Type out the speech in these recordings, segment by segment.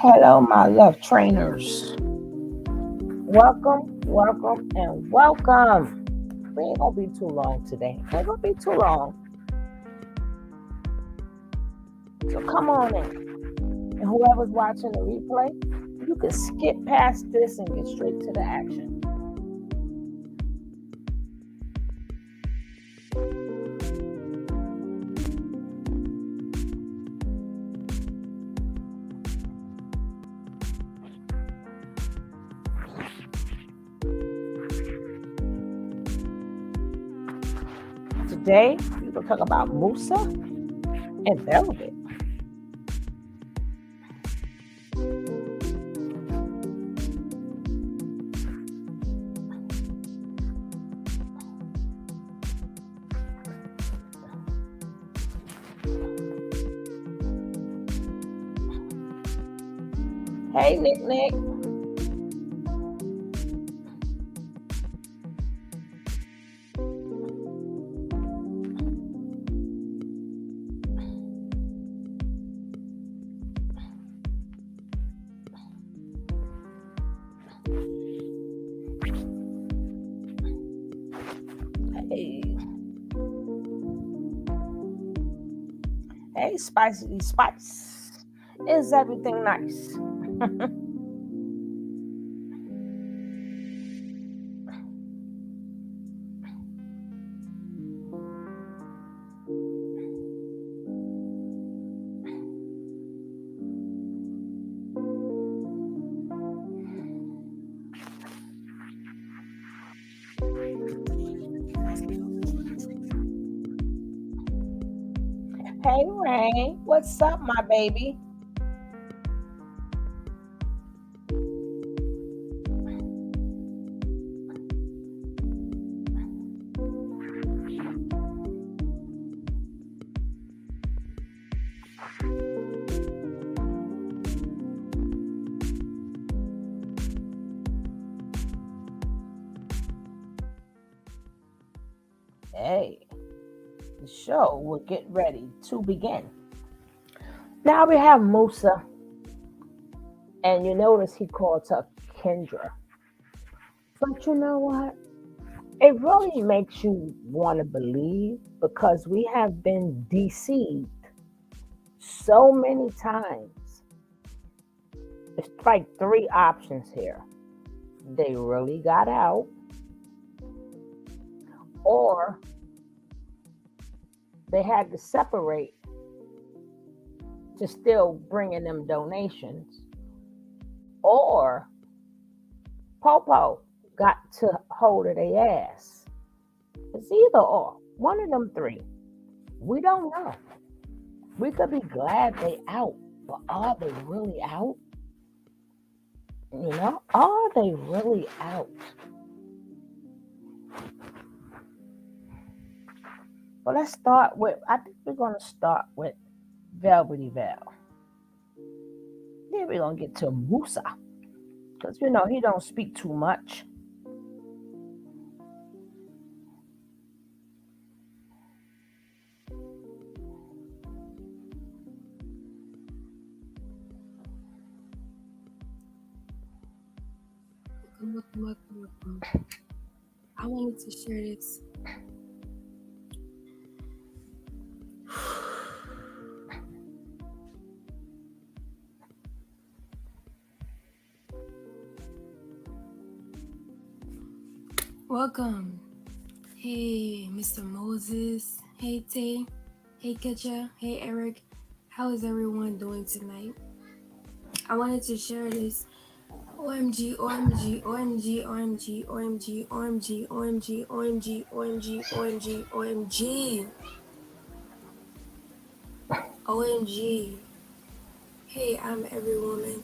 Hello, my love trainers. Welcome, welcome, and welcome. We ain't gonna be too long today. Ain't gonna be too long. So come on in. And whoever's watching the replay, you can skip past this and get straight to the action. Today, we're gonna talk about Musa and Velvet. Hey, Nick. Hey, Spicy Spice. Is everything nice? Hey, Rain. What's up, my baby? Hey, the show will get ready to begin. Now we have Musa, and you notice he calls her Kendra. But you know what? It really makes you want to believe because we have been deceived so many times. It's like three options here. They really got out, or they had to separate to still bringing them donations, or Popo got to hold of their ass. It's either or. One of them three. We don't know. We could be glad they out, but are they really out? You know, are they really out? Well, let's start with, I think we're going to start with Velvety Vel. Then we're going to get to Musa. Because, you know, he don't speak too much. Welcome. I wanted to share this. Welcome. Hey, Mr. Moses. Hey, Tay. Hey, Ketcha. Hey, Eric. How is everyone doing tonight? I wanted to share this. OMG, OMG, OMG, OMG, OMG, OMG, OMG, OMG, OMG, OMG, OMG. OMG. Hey, I'm every woman.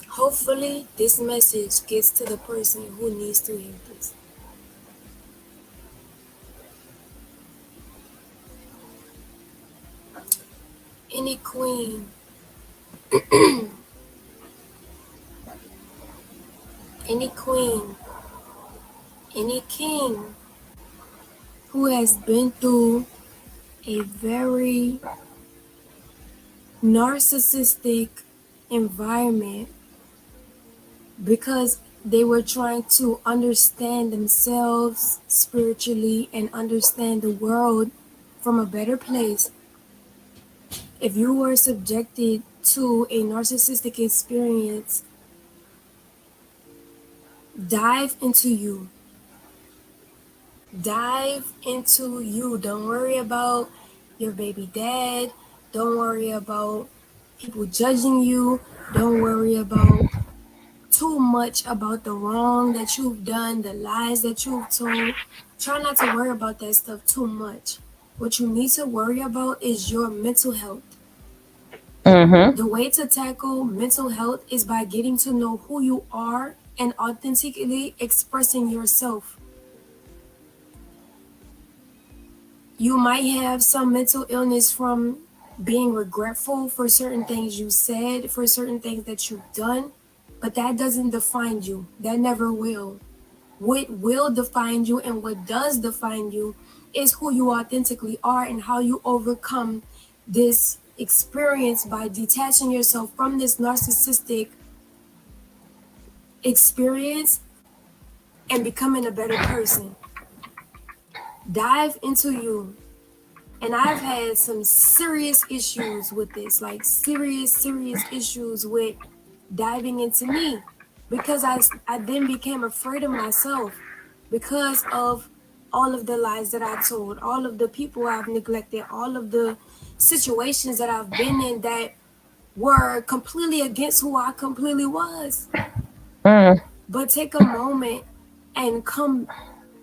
Hopefully, this message gets to the person who needs to hear this. Any queen, any queen, any king who has been through a very narcissistic environment because they were trying to understand themselves spiritually and understand the world from a better place. If you were subjected to a narcissistic experience, dive into you. Dive into you. Don't worry about your baby dad. Don't worry about people judging you. Don't worry about too much about the wrong that you've done, the lies that you've told. Try not to worry about that stuff too much. What you need to worry about is your mental health. Mm-hmm. The way to tackle mental health is by getting to know who you are and authentically expressing yourself. You might have some mental illness from being regretful for certain things you said, for certain things that you've done, but that doesn't define you. That never will. What will define you and what does define you is who you authentically are and how you overcome this experience by detaching yourself from this narcissistic experience and becoming a better person. Dive into you. And I've had some serious issues with this, like serious issues with diving into me because I then became afraid of myself because of all of the lies that I told, all of the people I've neglected, all of the situations that I've been in that were completely against who I completely was. Mm. But take a moment and come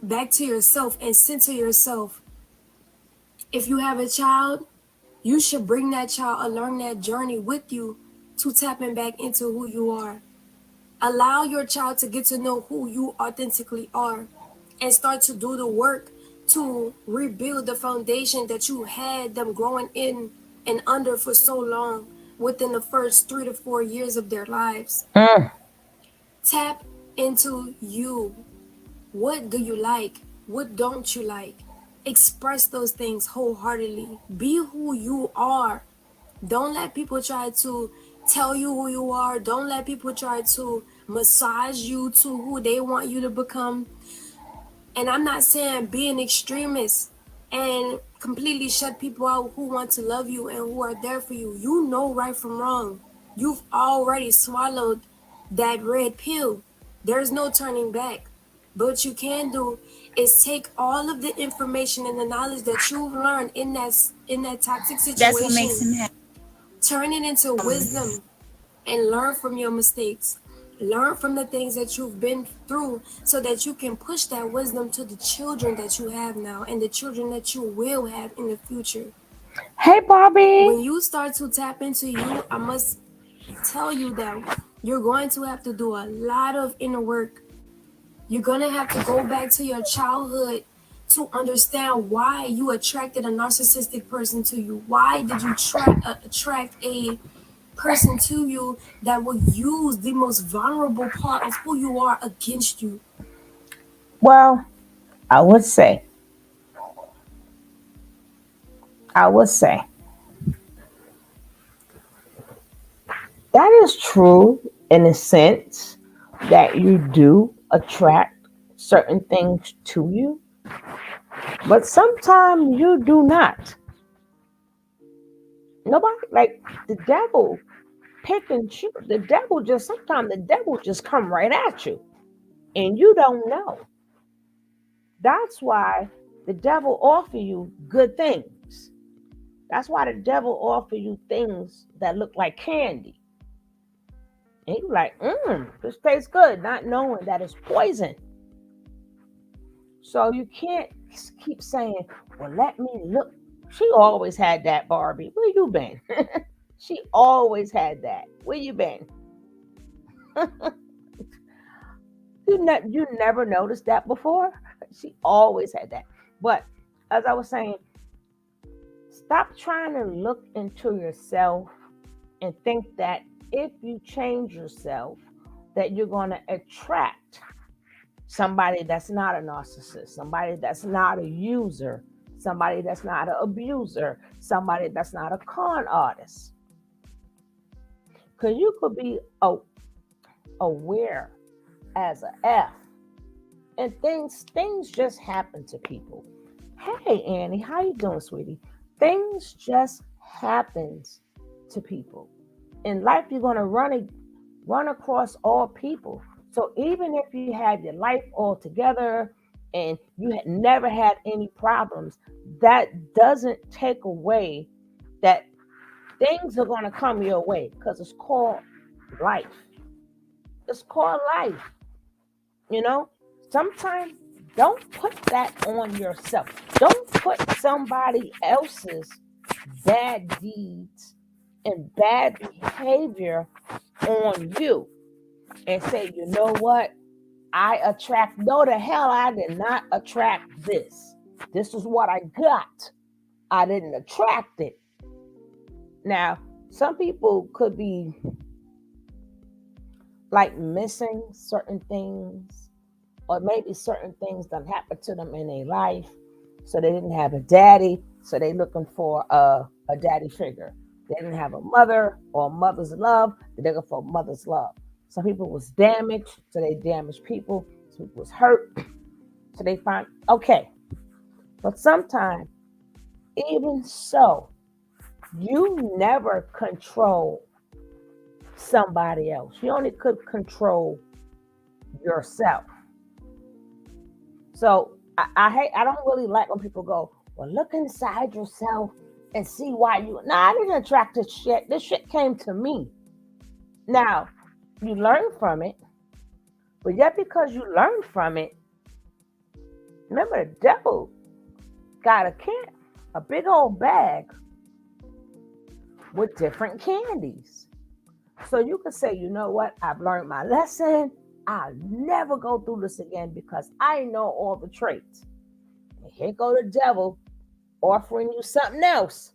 back to yourself and center yourself. If you have a child, you should bring that child along that journey with you to tapping back into who you are. Allow your child to get to know who you authentically are and start to do the work to rebuild the foundation that you had them growing in and under for so long within the first 3 to 4 years of their lives. Mm. Tap into you. What do you like? What don't you like? Express those things wholeheartedly. Be who you are. Don't let people try to tell you who you are. Don't let people try to massage you to who they want you to become. And I'm not saying be an extremist and completely shut people out who want to love you and who are there for you. You know right from wrong. You've already swallowed that red pill. There's no turning back. But what you can do is take all of the information and the knowledge that you've learned in that toxic That's what makes situation, him happy. turn it into wisdom and learn from your mistakes. Learn from the things that you've been through so that you can push that wisdom to the children that you have now and the children that you will have in the future. Hey, Barbie. When you start to tap into you, I must tell you that you're going to have to do a lot of inner work. You're going to have to go back to your childhood to understand why you attracted a narcissistic person to you. Why did you attract a person to you that will use the most vulnerable part of who you are against you? Well, I would say, I would say that is true in a sense that you do attract certain things to you, but sometimes you do not. Nobody like the devil pick and choose. The devil just sometimes the devil just come right at you and you don't know. That's why the devil offer you good things. That's why the devil offer you things that look like candy. And you like, this tastes good, not knowing that it's poison. So you can't keep saying, well, let me look. She always had that, Barbie. Where you been? She always had that. Where you been? You never noticed that before? She always had that. But as I was saying, stop trying to look into yourself and think that if you change yourself, that you're going to attract somebody that's not a narcissist, somebody that's not a user, somebody that's not an abuser, somebody that's not a con artist. Because you could be aware as a F, and things just happen to people. Hey Annie, how you doing, sweetie? Things just happens to people. In life, you're gonna run across all people. So even if you have your life all together and you had never had any problems, that doesn't take away that things are gonna come your way because it's called life. It's called life. You know, sometimes don't put that on yourself. Don't put somebody else's bad deeds and bad behavior on you and say, you know what? I attract, no, the hell, I did not attract this. This is what I got. I didn't attract it. Now, some people could be like missing certain things, or maybe certain things that happened to them in their life. So they didn't have a daddy, so they looking for a daddy figure. They didn't have a mother or a mother's love, they're looking for a mother's love. Some people was damaged, so they damaged people. Some people was hurt, so they find okay. But sometimes, even so, you never control somebody else. You only could control yourself. So I hate. I don't really like when people go, "Well, look inside yourself and see why you." Nah, I didn't attract this shit. This shit came to me. Now you learn from it, but yet because you learn from it, remember the devil got a big old bag with different candies. So you could say, you know what? I've learned my lesson. I'll never go through this again because I know all the traits. And here go the devil offering you something else.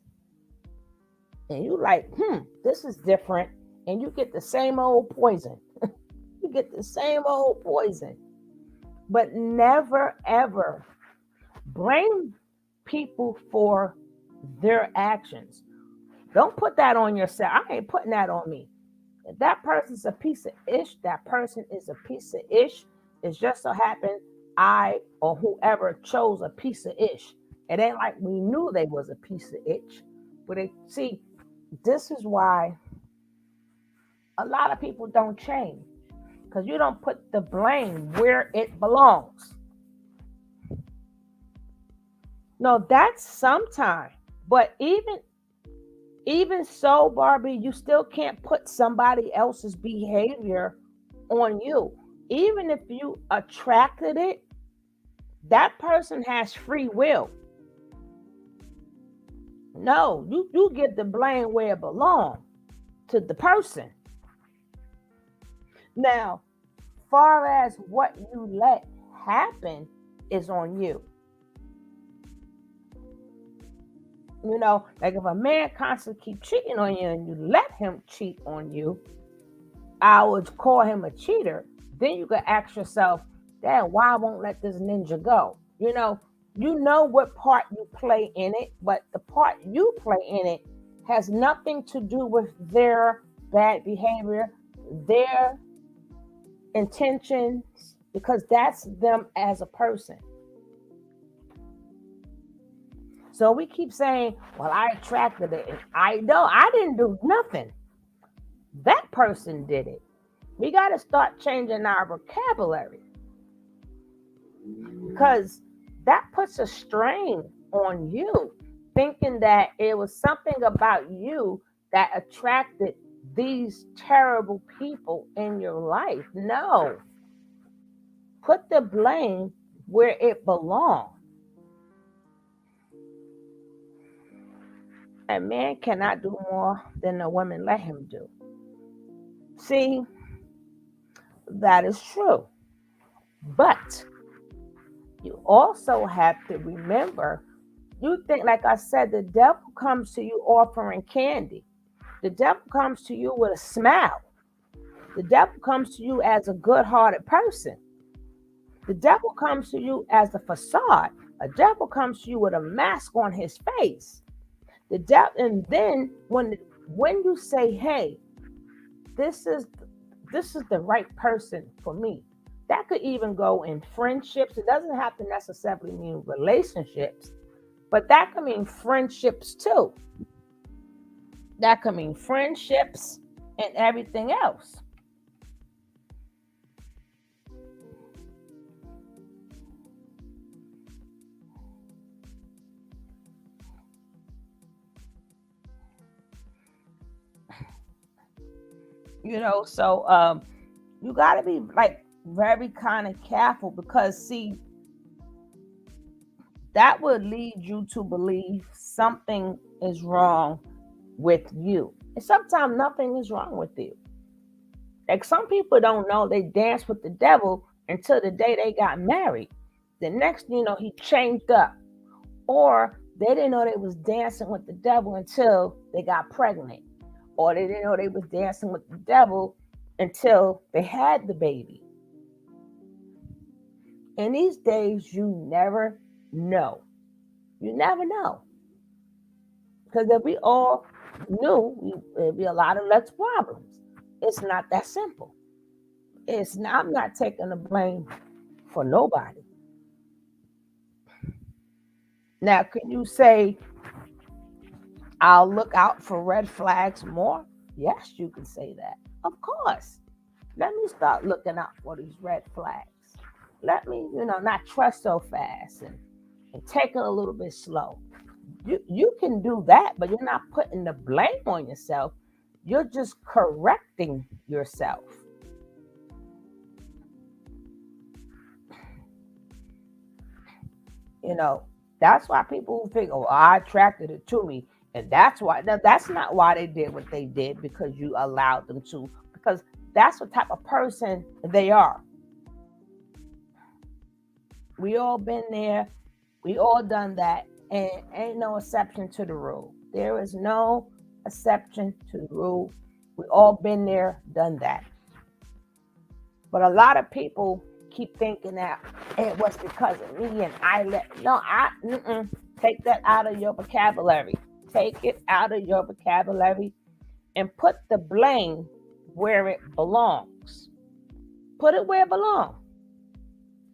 And you like, this is different. And you get the same old poison. You get the same old poison. But never, ever blame people for their actions. Don't put that on yourself. I ain't putting that on me. If that person's a piece of ish, that person is a piece of ish. It just so happened I or whoever chose a piece of ish. It ain't like we knew they was a piece of ish. But see, this is why a lot of people don't change. Because you don't put the blame where it belongs. No, that's sometime. But even so, Barbie, you still can't put somebody else's behavior on you. Even if you attracted it, that person has free will. No, you give the blame where it belongs, to the person. Now, far as what you let happen is on you. You know, like if a man constantly keep cheating on you and you let him cheat on you, I would call him a cheater. Then you could ask yourself, Dad, why I won't let this ninja go? You know what part you play in it, but the part you play in it has nothing to do with their bad behavior, their intentions, because that's them as a person. So we keep saying, well, I attracted it. And I know I didn't do nothing. That person did it. We got to start changing our vocabulary because that puts a strain on you, thinking that it was something about you that attracted these terrible people in your life. No. Put the blame where it belongs. A man cannot do more than a woman let him do. See, that is true. But you also have to remember, you think, like I said, the devil comes to you offering candy. The devil comes to you with a smile. The devil comes to you as a good-hearted person. The devil comes to you as a facade. A devil comes to you with a mask on his face. The devil, and then when you say, "Hey, this is this is the right person for me. That could even go in friendships. It doesn't have to necessarily mean relationships, but that could mean friendships too. That could mean friendships and everything else. So you got to be like very kind of careful, because see, that would lead you to believe something is wrong with you. And sometimes nothing is wrong with you. Like some people don't know they danced with the devil until the day they got married. The next thing you know, he changed up. Or they didn't know they was dancing with the devil until they got pregnant. Or they didn't know they was dancing with the devil until they had the baby. In these days, you never know. You never know. Because if we all knew, there'd be a lot of less problems. It's not that simple. It's not, I'm not taking the blame for nobody. Now, can you say, I'll look out for red flags more? Yes, you can say that. Of course. Let me start looking out for these red flags. Let me, not trust so fast, and take it a little bit slow. You can do that, but you're not putting the blame on yourself. You're just correcting yourself. You know, that's why people who think, oh, I attracted it to me. And that's why, that's not why they did what they did, because you allowed them to, because that's what type of person they are. We all been there. We all done that. And ain't no exception to the rule. There is no exception to the rule. We all been there, done that. But a lot of people keep thinking that it was because of me and I let, no, take that out of your vocabulary. Take it out of your vocabulary and put the blame where it belongs. Put it where it belongs.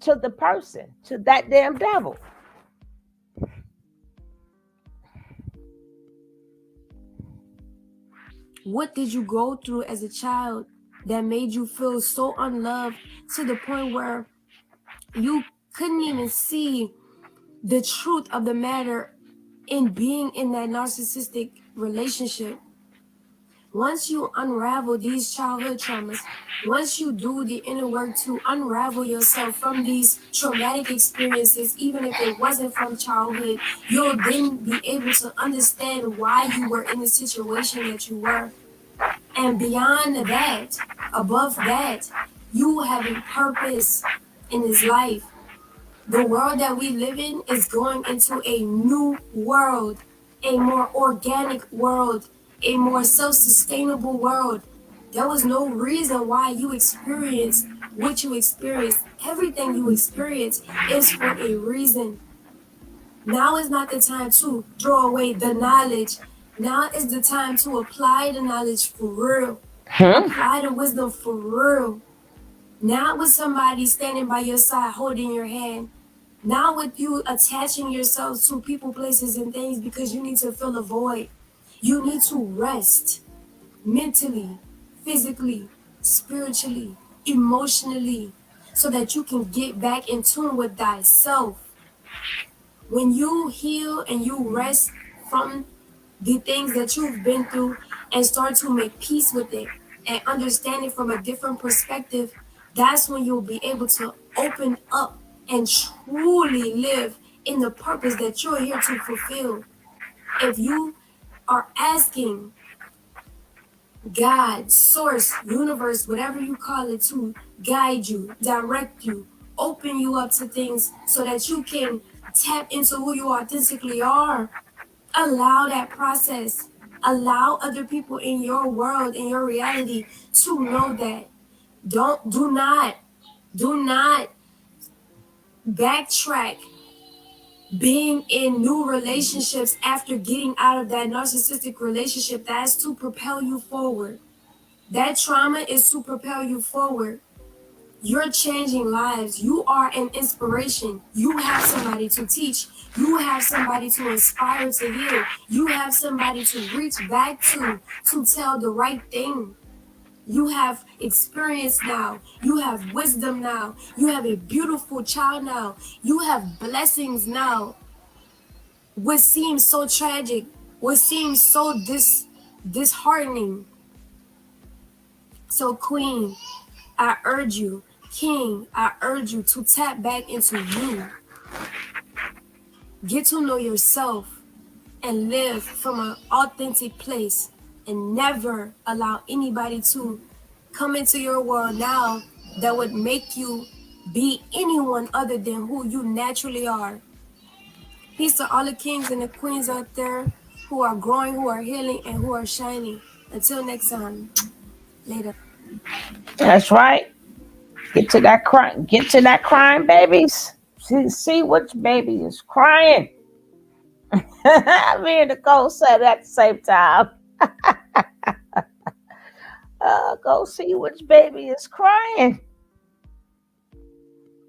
To the person, to that damn devil. What did you go through as a child that made you feel so unloved to the point where you couldn't even see the truth of the matter in being in that narcissistic relationship? Once you unravel these childhood traumas, once you do the inner work to unravel yourself from these traumatic experiences, even if it wasn't from childhood, you'll then be able to understand why you were in the situation that you were. And beyond that, above that, you having purpose in this life. The world that we live in is going into a new world, a more organic world, a more self-sustainable world. There was no reason why you experienced what you experienced. Everything you experience is for a reason. Now is not the time to throw away the knowledge. Now is the time to apply the knowledge for real. Apply the wisdom for real. Not with somebody standing by your side holding your hand. Not with you attaching yourself to people, places, and things because you need to fill a void. You need to rest mentally, physically, spiritually, emotionally, so that you can get back in tune with thyself. When you heal and you rest from the things that you've been through and start to make peace with it and understand it from a different perspective, that's when you'll be able to open up and truly live in the purpose that you're here to fulfill. If you are asking God, source, universe, whatever you call it, to guide you, direct you, open you up to things so that you can tap into who you authentically are, allow that process. Allow other people in your world, in your reality, to know that. Do not backtrack being in new relationships after getting out of that narcissistic relationship. That's to propel you forward. That trauma is to propel you forward. You're changing lives. You are an inspiration. You have somebody to teach. You have somebody to inspire to heal. You have somebody to reach back to tell the right thing. You have experience now. You have wisdom now. You have a beautiful child now. You have blessings now. What seems so tragic, what seems so disheartening. So, Queen, I urge you, King, I urge you to tap back into you. Get to know yourself and live from an authentic place and never allow anybody to come into your world now that would make you be anyone other than who you naturally are. Peace to all the kings and the queens out there who are growing, who are healing, and who are shining. Until next time, later. That's right. Get to that crying. Get to that crying, babies. See which baby is crying. Me and Nicole said at the same time. Go see which baby is crying.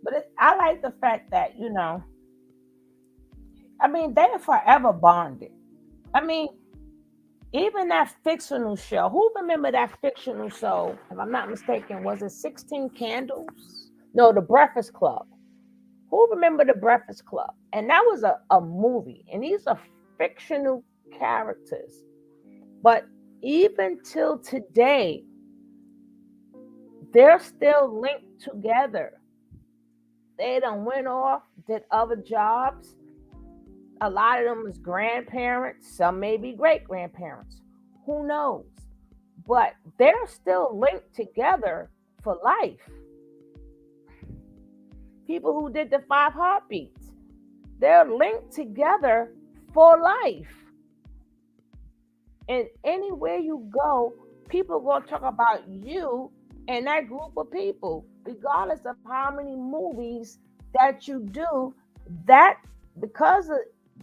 But I like the fact that I mean, they're forever bonded. I mean, even that fictional show. Who remember that fictional show? If I'm not mistaken, was it 16 Candles? No, The Breakfast Club. Who remember The Breakfast Club? And that was a movie, and these are fictional characters. But even till today, they're still linked together. They done went off, did other jobs. A lot of them is grandparents, some may be great grandparents. Who knows? But they're still linked together for life. People who did the five heartbeats, they're linked together for life. And anywhere you go, people are going to talk about you and that group of people, regardless of how many movies that you do. That because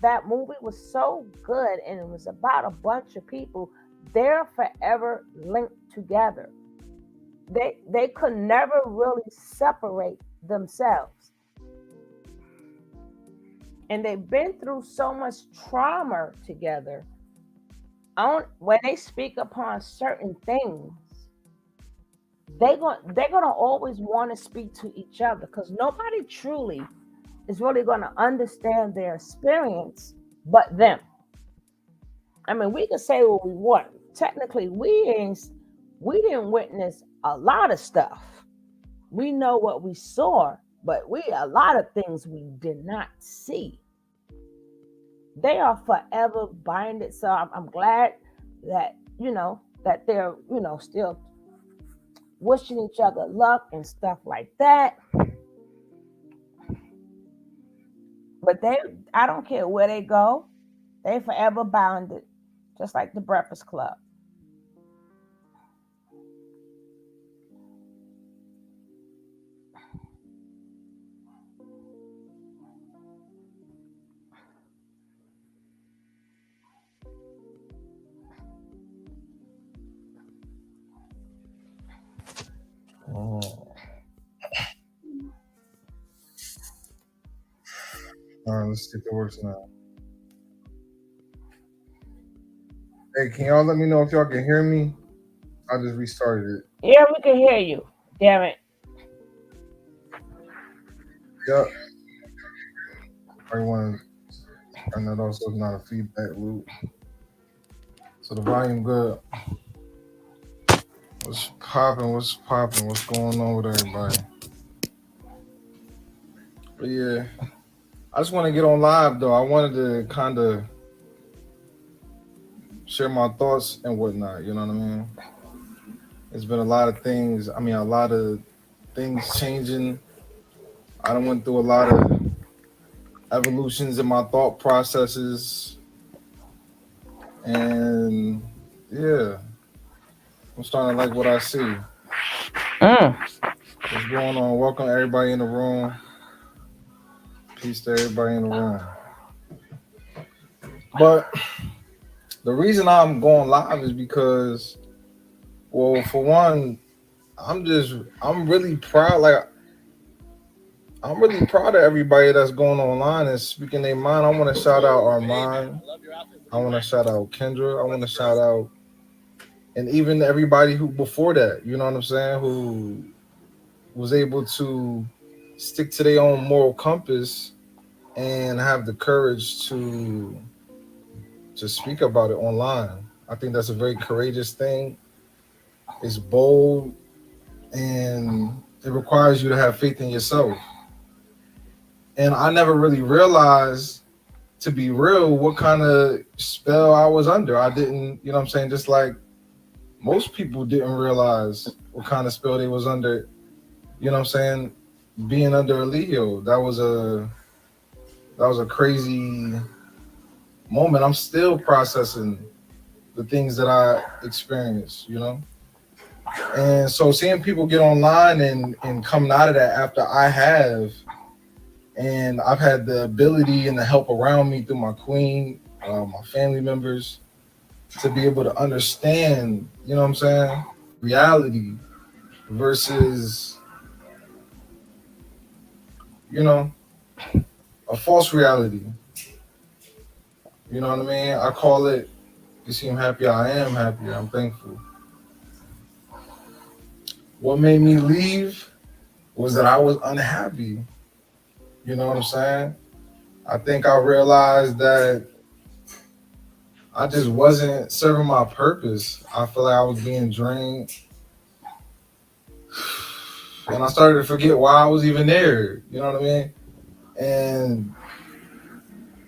that movie was so good and it was about a bunch of people, they're forever linked together. They could never really separate themselves. And they've been through so much trauma together. When they speak upon certain things, they're gonna always want to speak to each other because nobody truly is really gonna understand their experience but them. I mean, we can say what we want. Technically, we didn't witness a lot of stuff. We know what we saw, but a lot of things we did not see. They are forever binded. So I'm glad that that they're still wishing each other luck and stuff like that. But I don't care where they go, they forever bounded, just like the Breakfast Club. Oh, all right, let's see if it works now. Hey, can y'all let me know if y'all can hear me? I just restarted it. Yeah, we can hear you. Damn it. Yep. I want to turn that off so it's not a feedback loop. So the volume good. What's popping? What's popping? What's going on with everybody? But yeah, I just want to get on live though. I wanted to kind of share my thoughts and whatnot. You know what I mean? It's been a lot of things. I mean, a lot of things changing. I done went through a lot of evolutions in my thought processes, and yeah, I'm starting to like what I see. Mm. What's going on? Welcome everybody in the room. Peace to everybody in the room. But the reason I'm going live is because Well, for one, I'm really proud. Like, I'm really proud of everybody that's going online and speaking their mind. I want to shout out Armand. I want to shout out Kendra. I want to shout out, and even everybody who before that, you know what I'm saying, who was able to stick to their own moral compass and have the courage to speak about it online. I think that's a very courageous thing. It's bold and it requires you to have faith in yourself. And I never really realized, to be real, what kind of spell I was under. I didn't, you know what I'm saying? Just like most people didn't realize what kind of spell they was under, you know what I'm saying? Being under a Leo. That was a crazy moment. I'm still processing the things that I experienced, you know? And so seeing people get online and coming out of that after I have, and I've had the ability and the help around me through my queen, my family members, to be able to understand, you know what I'm saying, reality versus, you know, a false reality. You know what I mean? I call it, you seem happy, I am happy, I'm thankful. What made me leave was that I was unhappy. You know what I'm saying? I think I realized that I just wasn't serving my purpose. I feel like I was being drained. And I started to forget why I was even there. You know what I mean? And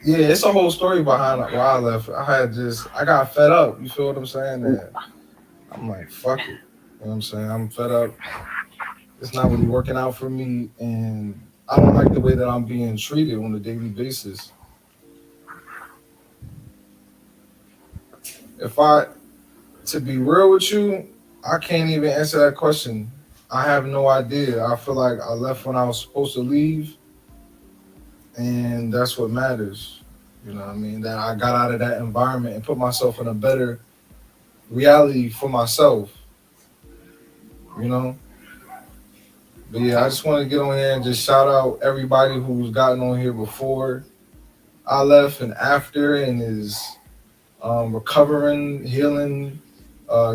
yeah, it's a whole story behind why I left. I got fed up. You feel what I'm saying? And I'm like, fuck it. You know what I'm saying? I'm fed up. It's not really working out for me. And I don't like the way that I'm being treated on a daily basis. If I, to be real with you, I can't even answer that question. I have no idea. I feel like I left when I was supposed to leave, and that's what matters. You know what I mean? That I got out of that environment and put myself in a better reality for myself, you know? But yeah, I just want to get on here and just shout out everybody who's gotten on here before I left and after, and is recovering, healing,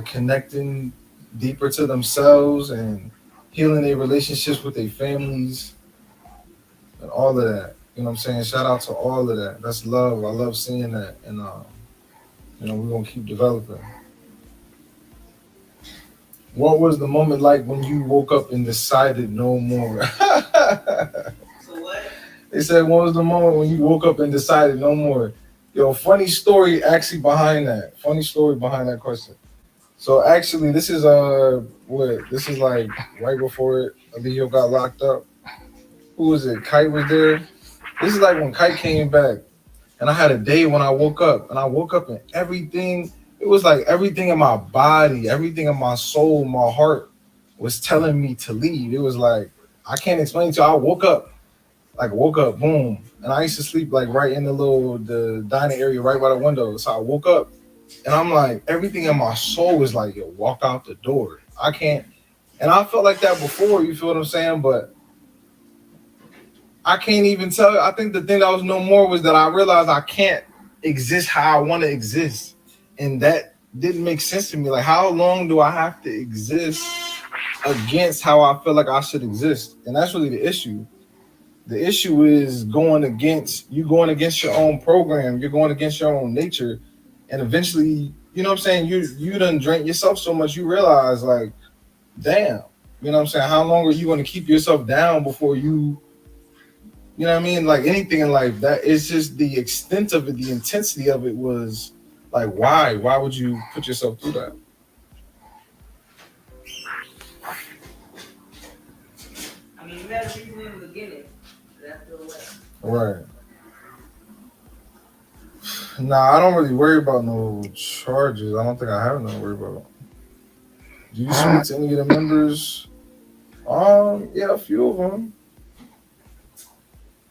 connecting deeper to themselves and healing their relationships with their families and all of that. You know what I'm saying? Shout out to all of that. That's love. I love seeing that. And, we're going to keep developing. What was the moment like when you woke up and decided no more? So what? They said, what was the moment when you woke up and decided no more? Yo, funny story actually behind that. Funny story behind that question. So actually, this is this is like right before Leo got locked up. Who was it? Kite was there. This is like when Kite came back, and I had a day when I woke up, and everything. It was like everything in my body, everything in my soul, my heart was telling me to leave. It was like I can't explain to you. I woke up, boom, and I used to sleep like right in the dining area, right by the window. So I woke up, and I'm like, everything in my soul was like, yo, walk out the door. I can't, and I felt like that before. You feel what I'm saying? But I can't even tell you. I think the thing that was no more was that I realized I can't exist how I want to exist. And that didn't make sense to me. Like, how long do I have to exist against how I feel like I should exist? And that's really the issue. The issue is going against your own program. You're going against your own nature. And eventually, you know what I'm saying? You done drink yourself so much you realize, like, damn. You know what I'm saying? How long are you going to keep yourself down before you know what I mean? Like anything in life, that it's just the extent of it, the intensity of it was like, why? Why would you put yourself through that? I mean, you had a reason in the beginning. That's the way. Right. Nah, I don't really worry about no charges. I don't think I have nothing to worry about. Do you speak to any of the members? Yeah, a few of them.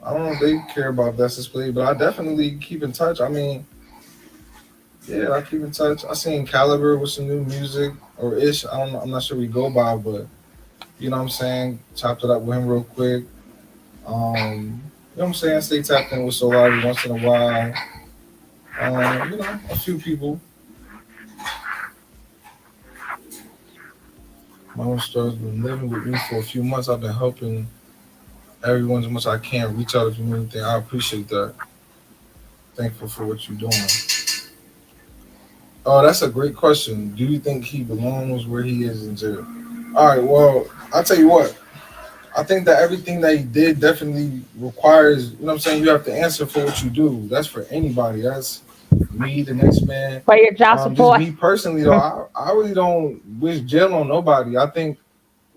I don't know if they care about Best Display, but I definitely keep in touch. I mean, Yeah, I keep in touch. I seen Caliber with some new music or ish. I don't know. I'm not sure we go by, but you know what I'm saying. Chopped it up with him real quick. You know what I'm saying. Stay tapped in with Solar every once in a while. You know, a few people. My own story's been living with me for a few months. I've been helping everyone as much as I can. Reach out if you need anything. I appreciate that. Thankful for what you're doing. Oh, that's a great question. Do you think he belongs where he is in jail? All right. Well, I'll tell you what. I think that everything that he did definitely requires, you know what I'm saying, you have to answer for what you do. That's for anybody. That's me, the next man. For your child Just support. me personally though, I really don't wish jail on nobody. I think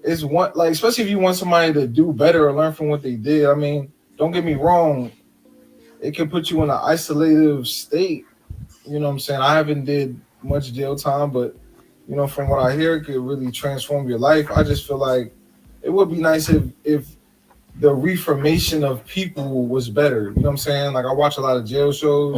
it's one like especially if you want somebody to do better or learn from what they did. I mean, don't get me wrong, it can put you in an isolative state. You know what I'm saying? I haven't did much jail time, but you know, from what I hear, it could really transform your life. I just feel like it would be nice if the reformation of people was better. You know what I'm saying? Like I watch a lot of jail shows.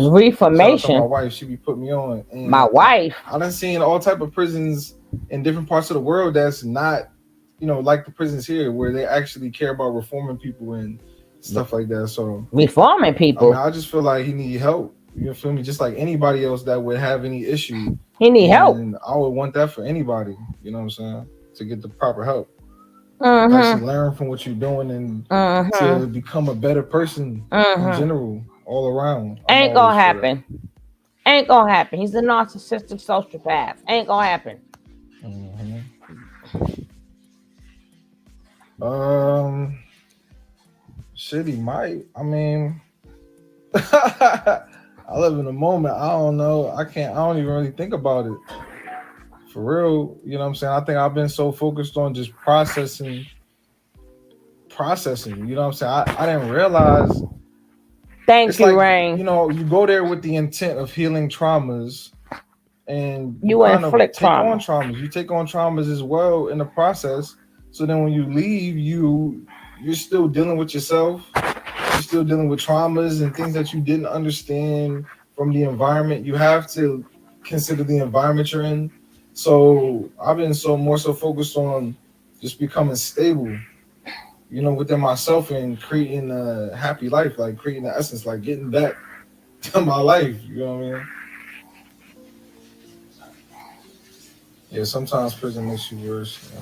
Shout out to my Reformation. wife; she be putting me on, My and wife. I done seen all type of prisons in different parts of the world that's not, you know, like the prisons here where they actually care about reforming people and stuff like that. So Reforming I mean, people. I just feel like he need help. You feel me? Just like anybody else that would have any issue, He need help. and I would want that for anybody. You know what I'm saying? To get the proper help, actually Mm-hmm. learn from what you're doing, and Mm-hmm. to become a better person in Mm-hmm. general, all around. I'm Ain't always gonna for that. happen. Ain't gonna happen. He's a narcissistic sociopath. Ain't gonna happen. hmm Um, shit, he might. I mean, I live in the moment. I don't know. I can't. I don't even really think about it for real. You know what I'm saying? I think I've been so focused on just processing. You know what I'm saying? I didn't realize Thank it's you, like, you Rain. know, you go there with the intent of healing traumas, and you You kind of inflict take on trauma. traumas. You take on traumas as well in the process. So then when you leave, you're still dealing with yourself. You're still dealing with traumas and things that you didn't understand from the environment. You have to consider the environment you're in. So I've been so more so focused on just becoming stable, you know, within myself and creating a happy life, like creating the essence, like getting back to my life. You know what I mean? Yeah, sometimes prison makes you worse.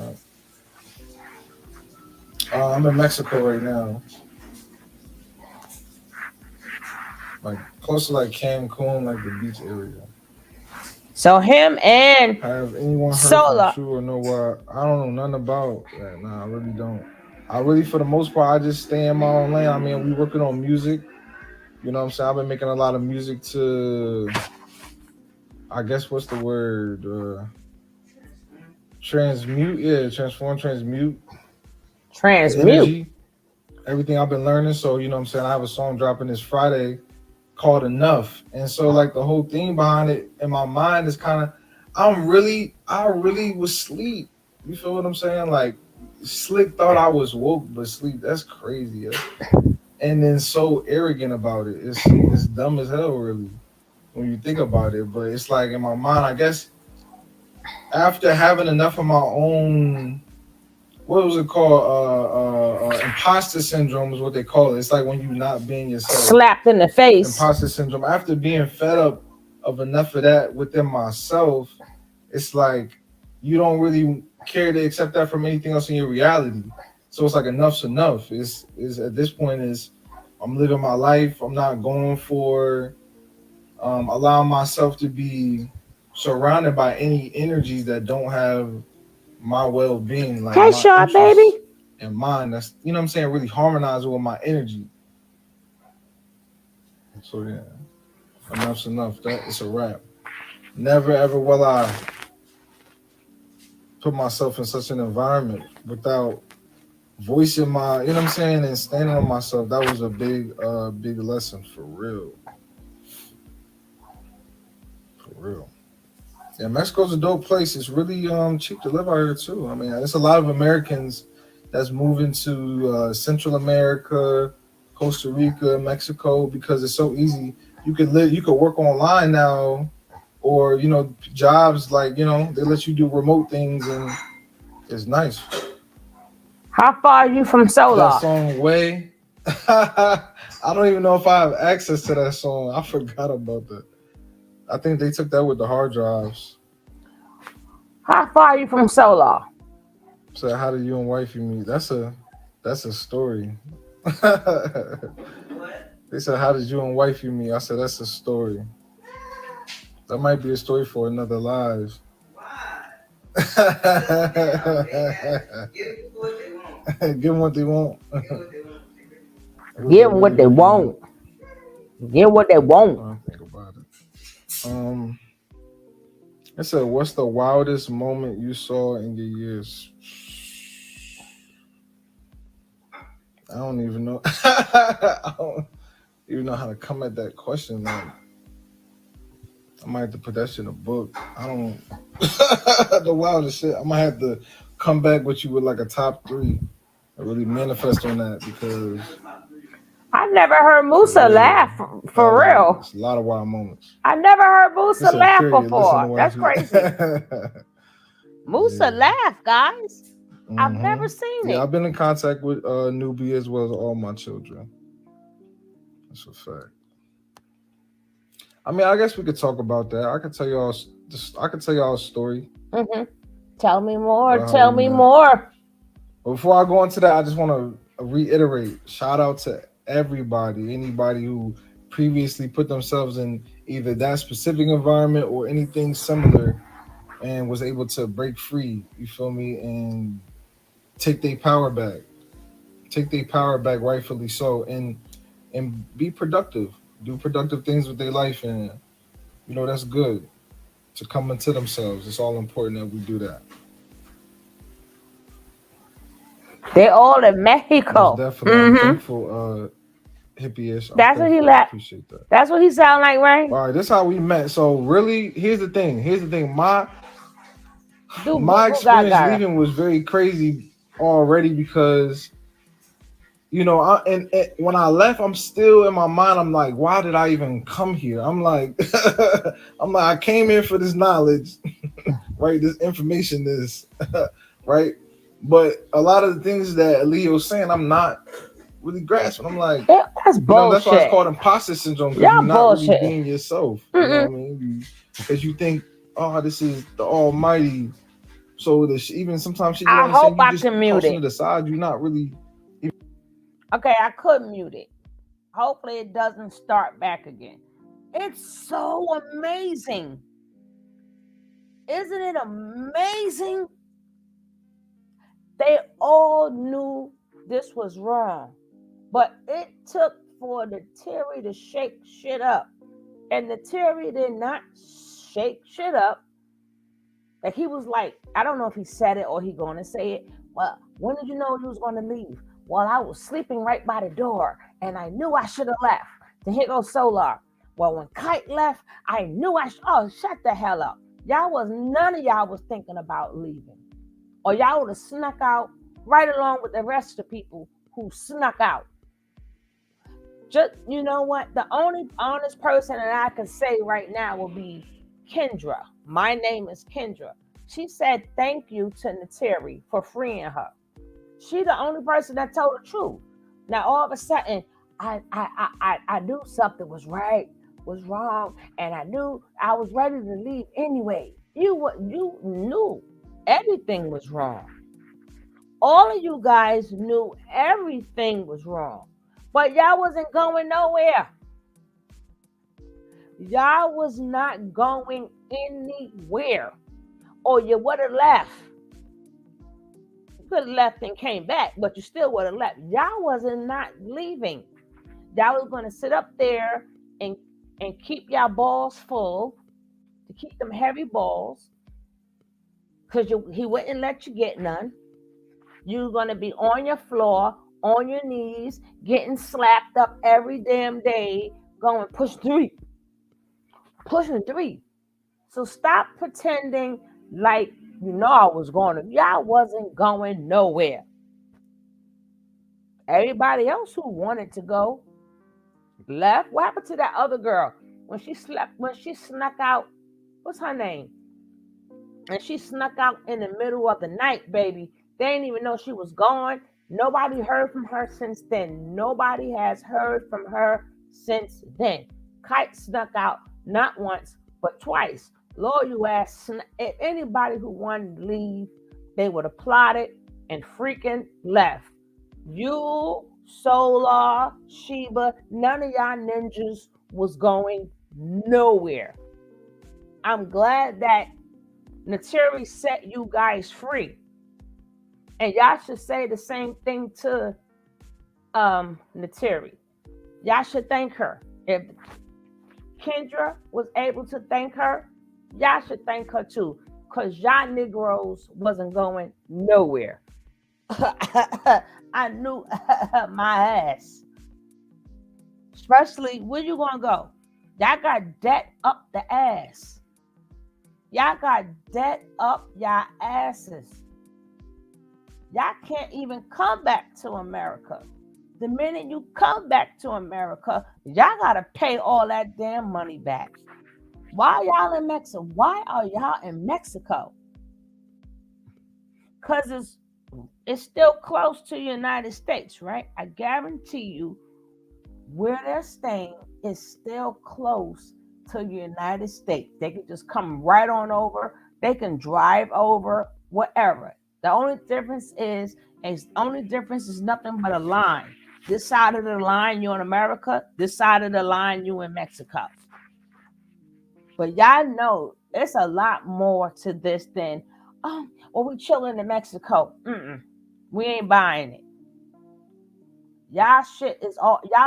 I'm in Mexico right now, like close to like Cancun, like the beach area. So him and Have anyone heard from Sola. True or know why? I don't know nothing about that. Nah, I really don't. I really, for the most part, I just stay in my own lane. I mean, we working on music. You know what I'm saying? I've been making a lot of music to, I guess, what's the word? Transmute. Yeah, transform, transmute the Transmute. energy. Everything I've been learning. So, you know what I'm saying? I have a song dropping this Friday called Enough. And so like the whole thing behind it in my mind is kind of I really was asleep. You feel what I'm saying? Like Slick thought I was woke but sleep. That's crazy. Yeah. And then so arrogant about it. It's dumb as hell really when you think about it. But it's like in my mind, I guess after having enough of my own, what was it called? Imposter syndrome is what they call it. It's like when you're not being yourself. Slapped in the face. Imposter syndrome. After being fed up of enough of that within myself, it's like you don't really care to accept that from anything else in your reality. So it's like enough's enough. Is at this point is I'm living my life. I'm not going for allowing myself to be surrounded by any energies that don't have my well being, like Hey, my short interests baby. and mine. That's you know what I'm saying, really harmonize with my energy. So yeah. Enough's enough. That it's a wrap. Never ever will I put myself in such an environment without voicing my, you know what I'm saying, and standing on myself. That was a big lesson for real. For real. Yeah, Mexico's a dope place. It's really cheap to live out here too. I mean, there's a lot of Americans that's moving to Central America, Costa Rica, Mexico because it's so easy. You could work online now or jobs like they let you do remote things and it's nice. How far are you from That Solar? song Way. I don't even know if I have access to that song. I forgot about that. I think they took that with the hard drives. How far are you from Solar? So how did you and wifey meet? That's a story. What? They said how did you and wifey meet? I said that's a story. That might be a story for another live. Why? Give Give people what they want. them what they want. Give what they want. What Give they them what really, they really want. want. Get what they want. I think about it. It said, "What's the wildest moment you saw in your years?" I don't even know. I don't even know how to come at that question. Like, I might have to put that shit in a book. I don't. The wildest shit. I might have to come back with you with like a top three. I really manifest on that because I never heard for Musa real, laugh that for was real. it's a lot of wild moments. I never heard Musa It's a laugh period. Listen to before. That's wifey. crazy. Musa Yeah. laugh, guys. I've never hmm seen Yeah, it. I've been in contact with Newbie as well as all my children. That's a fact. I mean, I guess we could talk about that. I could tell y'all. I could tell y'all a story Hmm. Tell me more. about how Tell we me met. more. But before I go into that, I just want to reiterate: shout out to everybody, anybody who previously put themselves in either that specific environment or anything similar, and was able to break free. You feel me? And take their power back. Take their power back, rightfully so, and be productive. Do productive things with their life, and that's good to come into themselves. It's all important that we do that. They all in Most Mexico. definitely, I'm thankful, hippie-ish. I'm That's what he thankful. I laugh. appreciate that. That's what he sound like, right? All right, this is how we met. So really, here's the thing. Here's the thing. My Do my Google experience Gaga. leaving was very crazy already because and when I left, I'm still in my mind. I'm like, why did I even come here? I'm like, I came here for this knowledge, right? This information, this, right? But a lot of the things that Leo was saying, I'm not really grasping. I'm like, Yeah, that's that's why it's bullshit. called imposter syndrome because you're Y'all not really bullshit. being yourself. You know Mm-mm. what I mean? Because you think, oh, this is the Almighty. So even sometimes shit you I want to say, hope you I just can mute tossing it. it aside. You're not really. Okay, I could mute it. Hopefully it doesn't start back again. It's so amazing. Isn't it amazing? They all knew this was wrong. But it took for the Terry to shake shit up. And the Terry did not shake shit up. Like he was like, I don't know if he said it or he gonna say it. Well, when did you know you was gonna leave? Well, I was sleeping right by the door and I knew I should have left. Then here goes Solar. Well, when Kite left, I knew oh, shut the hell up. None of y'all was thinking about leaving. Or y'all would have snuck out right along with the rest of the people who snuck out. Just, you know what? The only honest person that I can say right now will be Kendra. My name is Kendra. She said thank you to Nateri for freeing her. She the only person that told the truth. Now all of a sudden, I knew something was right, was wrong, and I knew I was ready to leave anyway. You knew everything was wrong. All of you guys knew everything was wrong, but y'all wasn't going nowhere. Y'all was not going anywhere, or you would have left. You could have left and came back, but you still would have left. Y'all wasn't not leaving. Y'all was going to sit up there and keep y'all balls full, to keep them heavy balls, because he wouldn't let you get none. You're going to be on your floor, on your knees, getting slapped up every damn day, going pushing three. So stop pretending like I was going to. Y'all wasn't going nowhere. Everybody else who wanted to go left. What happened to that other girl when she slept? When she snuck out What's her name? And she snuck out in the middle of the night, baby. They didn't even know she was gone. Nobody heard from her since then. Nobody has heard from her since then. Kite snuck out not once, but twice. Lord, you ask if anybody who wanted to leave, they would have plotted and freaking left. You, Solar, Sheba, none of y'all ninjas was going nowhere. I'm glad that Nateri set you guys free. And y'all should say the same thing to Nateri. Y'all should thank her. If Kendra was able to thank her, y'all should thank her too. Because y'all Negroes wasn't going nowhere. I knew my ass. Especially, where you gonna go? Y'all got debt up the ass. Y'all got debt up y'all asses. Y'all can't even come back to America. The minute you come back to America, y'all gotta pay all that damn money back. Why are y'all in Mexico? Why are y'all in Mexico? Because it's still close to the United States, right? I guarantee you, where they're staying is still close to the United States. They can just come right on over. They can drive over, whatever. The only difference is nothing but a line. This side of the line, you're in America. This side of the line, you in Mexico. But y'all know it's a lot more to this than, oh, well, we chilling in Mexico. We ain't buying it. Y'all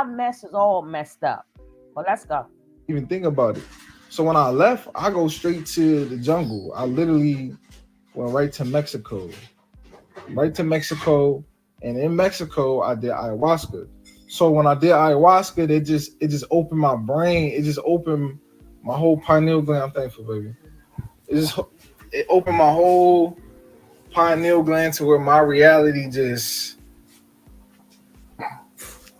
mess is all messed up. Well, let's go. Even think about it. So when I left, I go straight to the jungle. I literally went right to Mexico. And in Mexico, I did ayahuasca. So when I did ayahuasca, it just opened my brain. It just opened my whole pineal gland. I'm thankful, baby. It opened my whole pineal gland to where my reality just,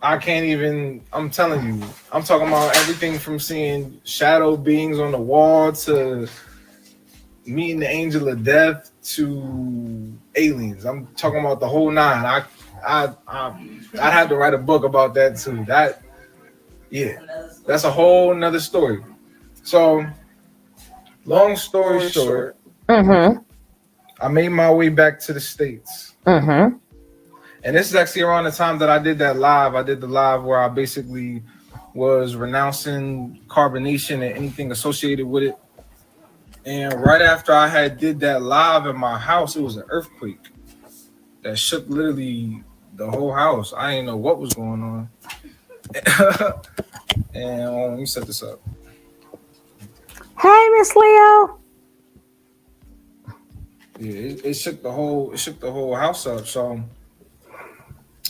I can't even, I'm telling you, I'm talking about everything from seeing shadow beings on the wall to meeting the angel of death to aliens. I'm talking about the whole nine. I'd have to write a book about that too. That's a whole nother story. So, long story short, I made my way back to the States. And this is actually around the time that I did that live. I did the live where I basically was renouncing carbonation and anything associated with it. And right after I had did that live in my house, it was an earthquake that shook literally the whole house. I didn't know what was going on. And let me set this up. Hey, Miss Leo. Yeah, it shook the whole house up. So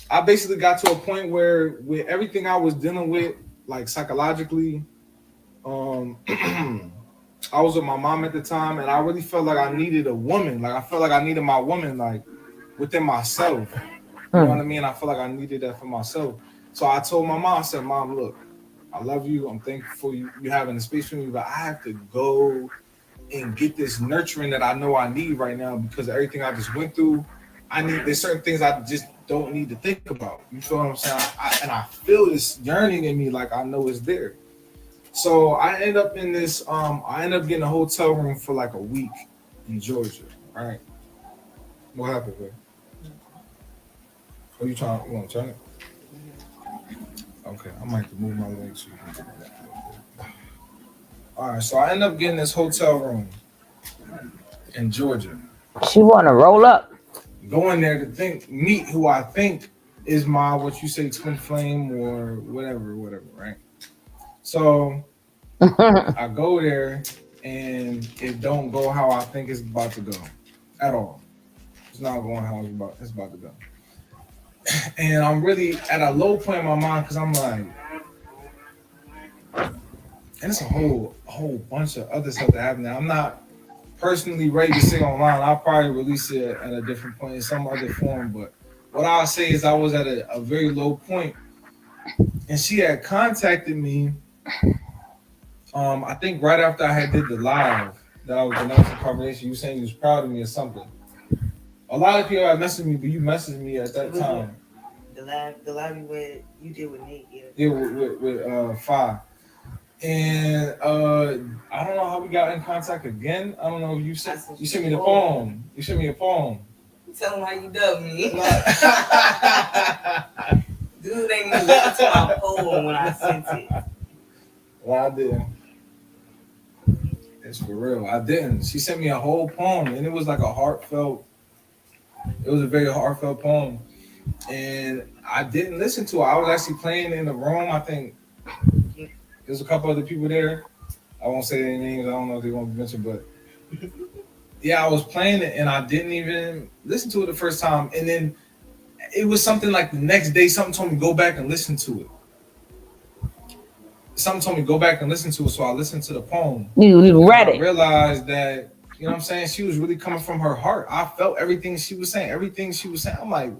I basically got to a point where with everything I was dealing with, like psychologically, I was with my mom at the time, and I really felt like I needed a woman. Like I felt like I needed my woman, like within myself. You know what I mean? I feel like I needed that for myself. So I told my mom, I said, "Mom, look, I love you. I'm thankful for you having the space for me, but I have to go and get this nurturing that I know I need right now because of everything I just went through. There's certain things I just don't need to think about. You feel what I'm saying? I feel this yearning in me, like I know it's there." So I end up in this. I end up getting a hotel room for like a week in Georgia. All right. What happened, man? You want to turn it? Okay, I might have to move my legs. All right, so I end up getting this hotel room in Georgia. She want to roll up. Going there to meet who I think is my, what you say, twin flame or whatever, right? So I go there and it don't go how I think it's about to go at all. It's not going how it's about to go. And I'm really at a low point in my mind because I'm like, and it's a whole bunch of other stuff that happened. I'm not personally ready to say online. I'll probably release it at a different point in some other form. But what I'll say is I was at a very low point, and she had contacted me I think right after I had did the live that I was announcing conversation, you saying you was proud of me or something. A lot of people have messaged me, but you messaged me at that time. The live you did with Nate, yeah. Yeah, with Fi. And I don't know how we got in contact again. I don't know. You sent me the poem. You sent me a poem. Tell him how you dub me. Dude ain't even listen to my poem when I sent it. Well, I didn't. It's for real. I didn't. She sent me a whole poem, and it was like a heartfelt. It was a very heartfelt poem, and I didn't listen to it. I was actually playing in the room. I think there's a couple other people there. I won't say their names. I don't know if they won't be mentioned, but yeah, I was playing it, and I didn't even listen to it the first time. And then it was something like the next day, something told me go back and listen to it. Something told me go back and listen to it, so I listened to the poem. You read it. I realized that, you know what I'm saying, she was really coming from her heart. I felt everything she was saying. I'm like,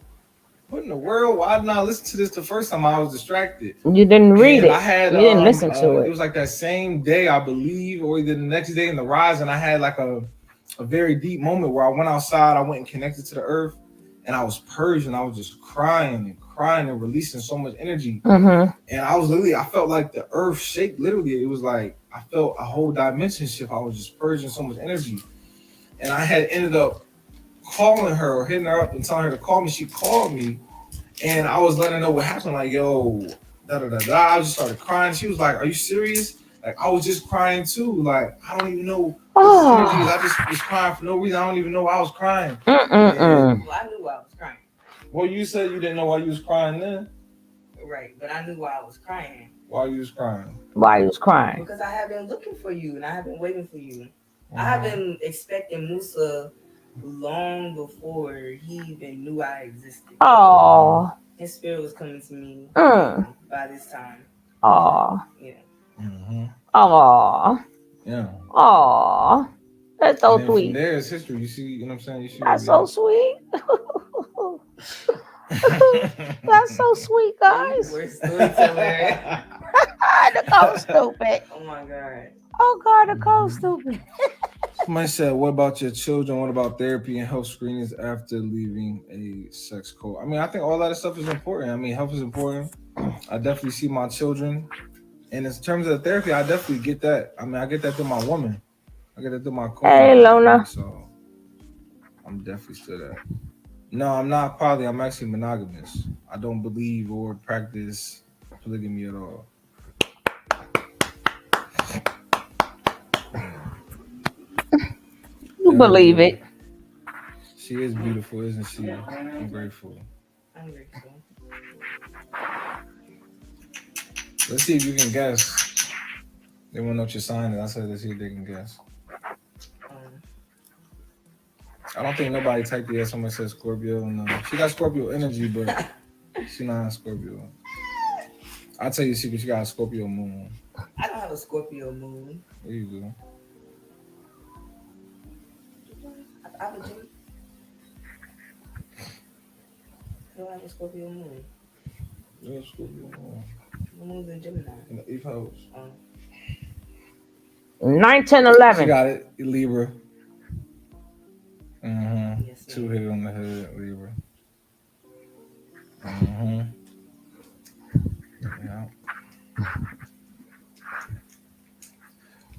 what in the world? Why didn't I listen to this the first time? I was distracted. You didn't read it. You didn't listen to it. It was like that same day, I believe, or either the next day in the rise, and I had like a very deep moment where I went outside, I went and connected to the earth, and I was purging. I was just crying and releasing so much energy. Mm-hmm. And I felt like the earth shake. Literally, it was like I felt a whole dimension shift. I was just purging so much energy. And I had ended up calling her or hitting her up and telling her to call me. She called me, and I was letting her know what happened. Like, yo, da da da da. I just started crying. She was like, "Are you serious?" Like, I was just crying too. Like, I don't even know. I just was crying for no reason. I don't even know why I was crying. Well, I knew why I was crying. Well, you said you didn't know why you was crying then. Right, but I knew why I was crying. Why you was crying? Why you was crying? Because I have been looking for you and I have been waiting for you. I have been expecting Musa long before he even knew I existed. Oh. His spirit was coming to me by this time. Oh. Yeah. Mm-hmm. Oh. Yeah. Oh. That's so sweet. From there is history. You see, you know what I'm saying? You see. That's so sweet. That's so sweet, guys. We're storyteller. The code's stupid. Oh my god. Oh god, the code's stupid. Somebody said, what about your children? What about therapy and health screenings after leaving a sex cult? I mean, I think all that stuff is important. I mean, health is important. I definitely see my children. And in terms of the therapy, I definitely get that. I mean, I get that through my woman. I get that through my coach. Hey, Lona. So I'm definitely still that. No, I'm not poly. I'm actually monogamous. I don't believe or practice polygamy at all. You believe it. She is beautiful, isn't she? I'm grateful. I'm grateful. Let's see if you can guess. They want to know what your sign is. I said let's see if they can guess. I don't think nobody typed it. Someone said Scorpio. No, she got Scorpio energy, but she's not a Scorpio. I'll tell you a secret. She got a Scorpio moon. I don't have a Scorpio moon. There you go. I have a Gemini. I don't have a Scorpio moon. Yeah, Scorpio moon. The moon's in Gemini. In the 8th house. 9, 10, 11. She got it. Libra. Mm-hmm. Yes, 2 hit on the head, Libra. Mm-hmm. Yeah.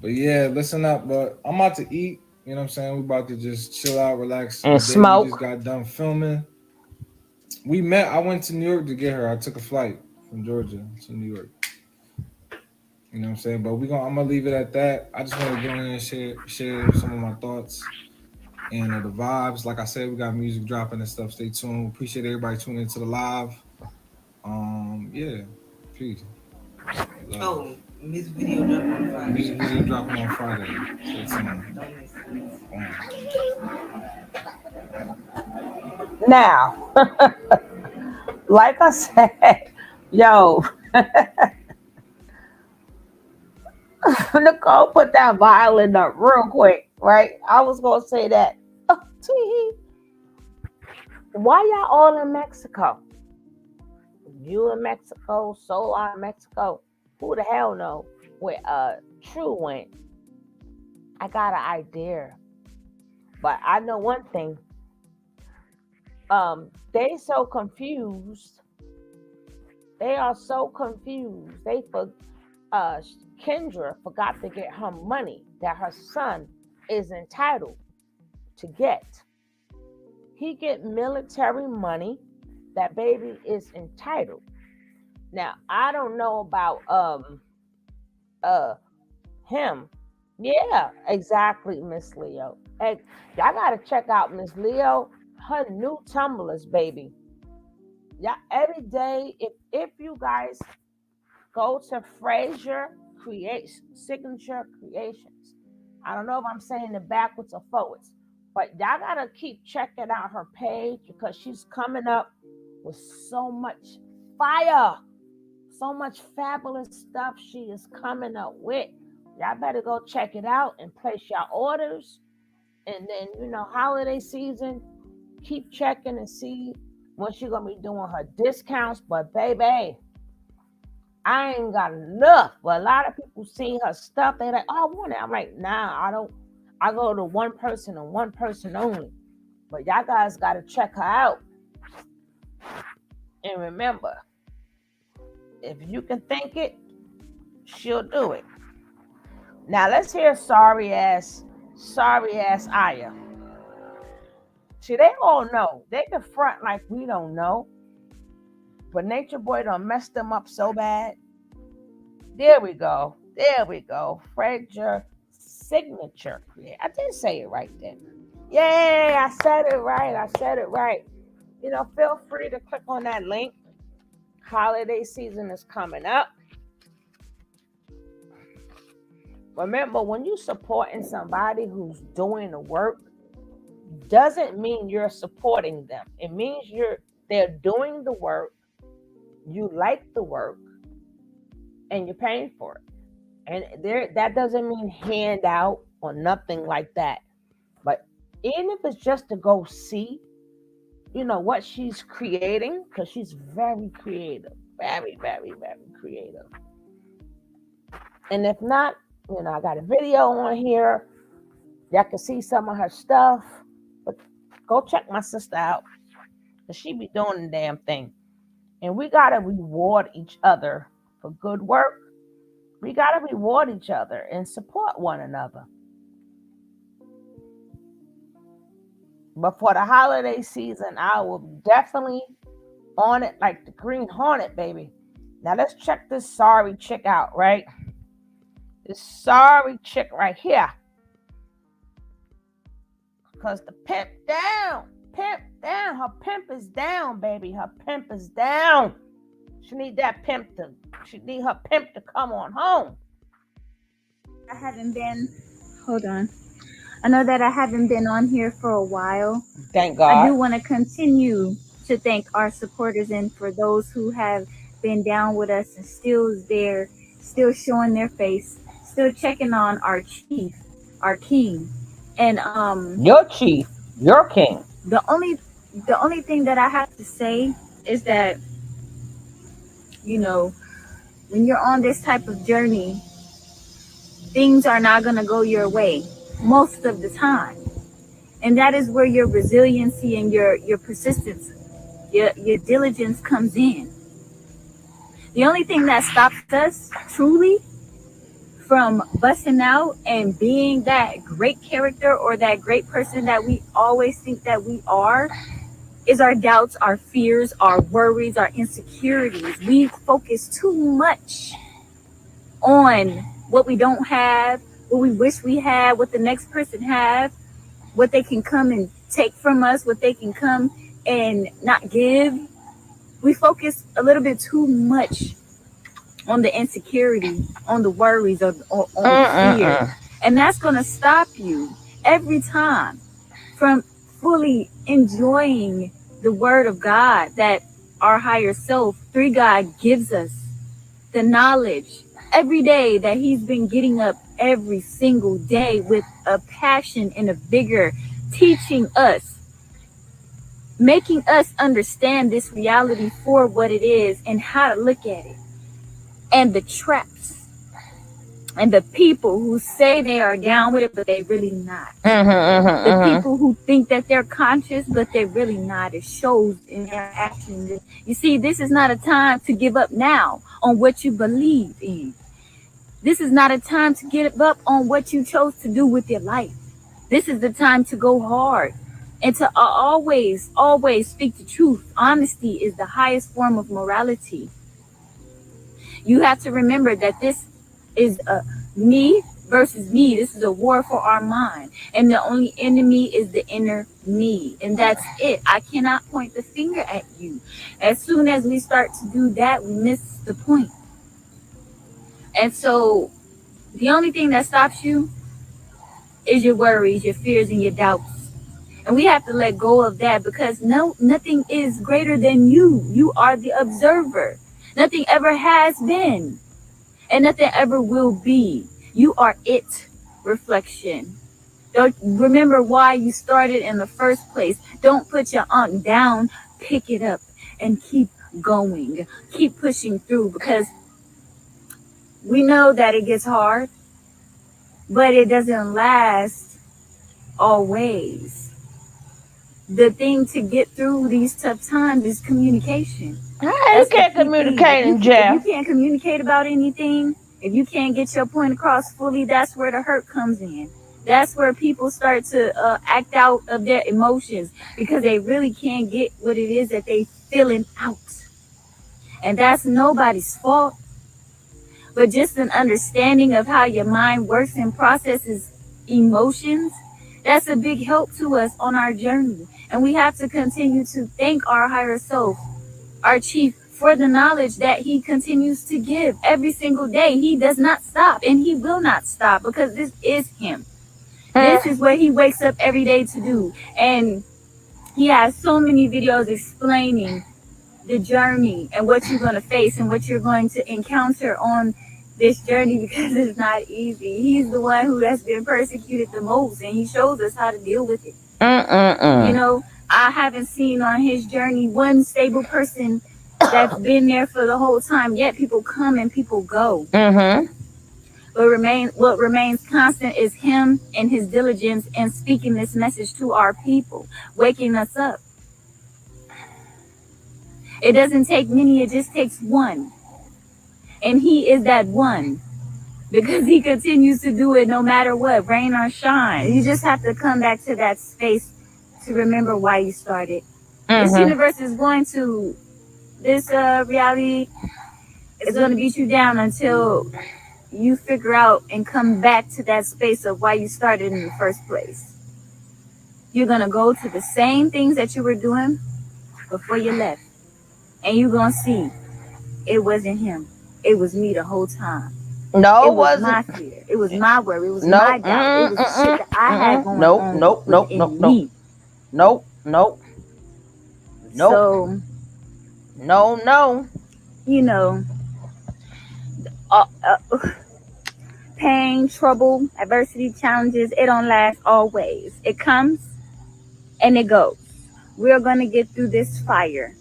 But yeah, listen up. But I'm about to eat. You know what I'm saying? We're about to just chill out, relax. And smoke. We just got done filming. We met. I went to New York to get her. I took a flight from Georgia to New York. You know what I'm saying? But I'm gonna leave it at that. I just want to go in and share some of my thoughts and the vibes. Like I said, we got music dropping and stuff. Stay tuned. Appreciate everybody tuning into the live. Yeah. Peace. Oh, music video dropping on Friday. Music video dropping on Friday. Stay tuned. Don't miss it. Now, like I said, yo, Nicole put that violin up real quick, right? I was gonna say that. Why y'all all in Mexico? You in Mexico, Solar in Mexico. Who the hell know where True went, I got an idea. But I know one thing. They so confused. They are so confused. Uh Kendra forgot to get her money that her son is entitled to get. He get military money that baby is entitled. Now I don't know about uh him. Yeah, exactly, Miss Leo. And y'all gotta check out Miss Leo, her new tumblers, baby. Yeah, every day. If you guys go to Fraser Create Signature Creations, I don't know if I'm saying it backwards or forwards, but y'all gotta keep checking out her page because she's coming up with so much fire, so much fabulous stuff she is coming up with. Y'all better go check it out and place your orders. And then, holiday season, keep checking and see when she gonna be doing her discounts. But baby, I ain't got enough. But a lot of people see her stuff. They like, oh, I want it. I'm like, nah, I don't. I go to one person and one person only. But y'all guys gotta check her out. And remember, if you can think it, she'll do it. Now let's hear sorry ass Aya. See, they all know. They can front like we don't know. But Nature Boy done messed them up so bad. There we go. There we go. Fraser signature. Yeah, I did say it right then. Yay, I said it right. I said it right. Feel free to click on that link. Holiday season is coming up. Remember, when you supporting somebody who's doing the work, doesn't mean you're supporting them. It means they're doing the work, you like the work, and you're paying for it. And that doesn't mean handout or nothing like that. But even if it's just to go see, what she's creating, because she's very creative. Very, very, very creative. And if not, I got a video on here. Y'all can see some of her stuff. But go check my sister out. Because she be doing the damn thing. And we got to reward each other for good work. We got to reward each other and support one another. But for the holiday season, I will definitely on it like the Green Hornet, baby. Now let's check this sorry chick out, right? This sorry chick right here. Because the pimp down. Her pimp is down, baby. Her pimp is down. She need her pimp to come on home. I haven't been, hold on. I know that I haven't been on here for a while. Thank God. I do want to continue to thank our supporters and for those who have been down with us and still there, still showing their face, still checking on our chief, our king. And your chief, your king. The only thing that I have to say is that, when you're on this type of journey, things are not going to go your way most of the time. And that is where your resiliency and your persistence, your diligence comes in. The only thing that stops us truly from busting out and being that great character or that great person that we always think that we are is our doubts, our fears, our worries, our insecurities. We focus too much on what we don't have, what we wish we had, what the next person have, what they can come and take from us, what they can come and not give. We focus a little bit too much on the insecurity, on the worries, on fear. And that's going to stop you every time from fully enjoying the word of God that our higher self, three God, gives us. The knowledge every day that he's been getting up every single day with a passion and a vigor, teaching us, making us understand this reality for what it is and how to look at it. And the traps And the people who say they are down with it, but they really not. The Mm-hmm. people who think that they're conscious, but they're really not. It shows in their actions. You see, this is not a time to give up now on what you believe in. This is not a time to give up on what you chose to do with your life. This is the time to go hard and to always, always speak the truth. Honesty is the highest form of morality. You have to remember that this is a me versus me. This is a war for our mind. And the only enemy is the inner me. And that's it. I cannot point the finger at you. As soon as we start to do that, we miss the point. And so the only thing that stops you is your worries, your fears, and your doubts. And we have to let go of that because nothing is greater than you. You are the observer. Nothing ever has been, and nothing ever will be. You are it reflection. Don't remember why you started in the first place. Don't put your aunt down. Pick it up and keep going. Keep pushing through because we know that it gets hard, but it doesn't last always. The thing to get through these tough times is communication. Hey, you That's the can't key thing. communicate in If you jail. can't communicate about anything, if you can't get your point across fully, that's where the hurt comes in. That's where people start to act out of their emotions because they really can't get what it is that they feeling out. And that's nobody's fault, but just an understanding of how your mind works and processes emotions. That's a big help to us on our journey. And we have to continue to thank our higher self, our chief, for the knowledge that he continues to give every single day. He does not stop and he will not stop because this is him. This is what he wakes up every day to do. And he has so many videos explaining the journey and what you're going to face and what you're going to encounter on this journey because it's not easy. He's the one who has been persecuted the most and he shows us how to deal with it. You know, I haven't seen on his journey one stable person that's been there for the whole time. Yet people come and people go. What remains constant is him and his diligence in speaking this message to our people, waking us up. It doesn't take many, it just takes one. And he is that one because he continues to do it no matter what, rain or shine. You just have to come back to that space to remember why you started. This universe is going to, this reality is going to beat you down until you figure out and come back to that space of why you started in the first place. You're going to go to the same things that you were doing before you left. And you're going to see it wasn't him. It was me the whole time. No, It it was wasn't. my fear. It was my worry. It was No. my doubt. It was the shit that I had going Nope. on Nope. Nope. Nope. within Nope. me. Nope. Nope. Nope. So, No. No. you know, uh, uh, pain, trouble, adversity, challenges, it don't last always. It comes and it goes. We are going to get through this fire.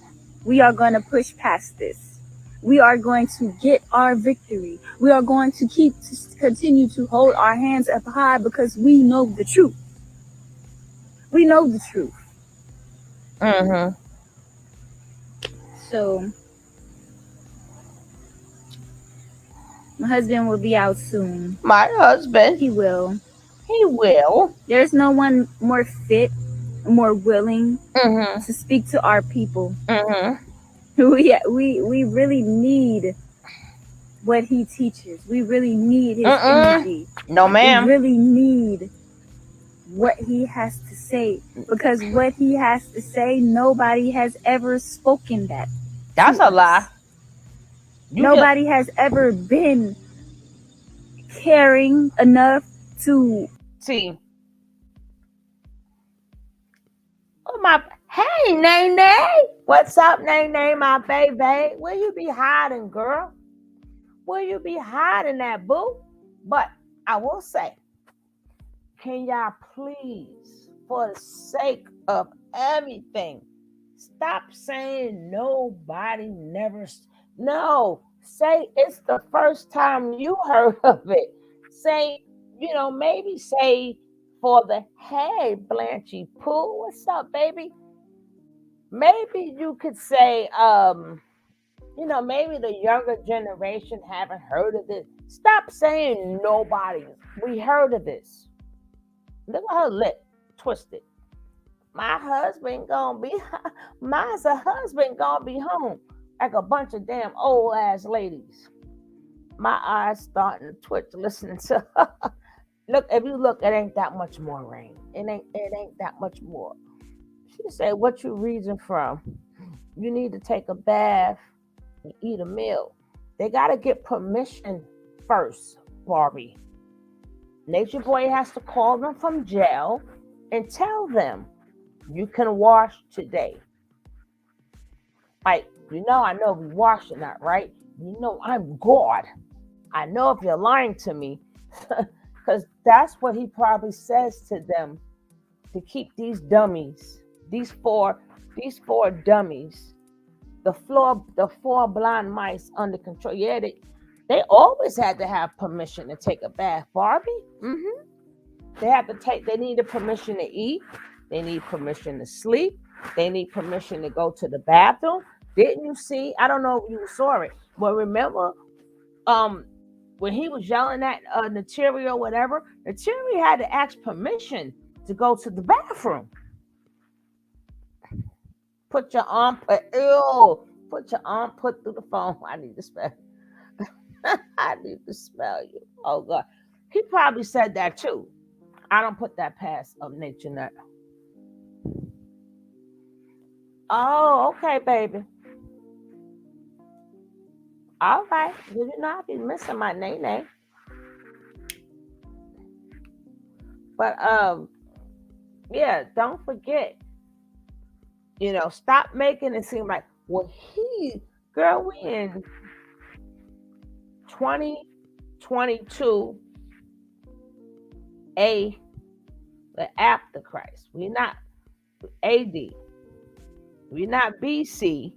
We are going to push past this. We are going to get our victory. We are going to continue to hold our hands up high because we know the truth. We know the truth. So my husband will be out soon. My husband. He will. He will. There's no one more fit, more willing to speak to our people. We really need what he teaches. We really need his energy. No, ma'am. We really need what he has to say because what he has to say, nobody has ever spoken that. That's a lie. Nobody has ever been caring enough to see. Oh my! Hey, Nay. What's up, Nay, my baby? Where you be hiding, girl? Where you be hiding at, boo? But I will say, can y'all please, for the sake of everything, stop saying nobody never. No, say it's the first time you heard of it. say, maybe say for the hey Blanchy Pooh, what's up, baby? Maybe you could say, maybe the younger generation haven't heard of this. Stop saying nobody. We heard of this. Look at her lip twisted. My husband gonna be, mine's a husband gonna be home. Like a bunch of damn old ass ladies. My eyes starting to twitch listening to her. Look, if you look, it ain't that much more rain. It ain't that much more. She said, what you reason from? You need to take a bath and eat a meal. They gotta get permission first, Barbie. Nature Boy has to call them from jail and tell them you can wash today. Like, I know we washing that, right? I'm God. I know if you're lying to me, because that's what he probably says to them to keep these dummies, these four dummies, the four blind mice under control. Yeah, they always had to have permission to take a bath, Barbie. They needed permission to eat. They need permission to sleep. They need permission to go to the bathroom. Didn't you see? I don't know if you saw it, but remember, when he was yelling at Nateri or whatever, Nateri had to ask permission to go to the bathroom. Put your arm put through the phone. I need to smell. I need to smell you. Oh God, he probably said that too. I don't put that past of nature nut. Oh, okay, baby. All right. Did you not be missing my name? But yeah, don't forget. Stop making it seem like, well, girl, we in 2022 the after Christ. We're not AD. We're not BC.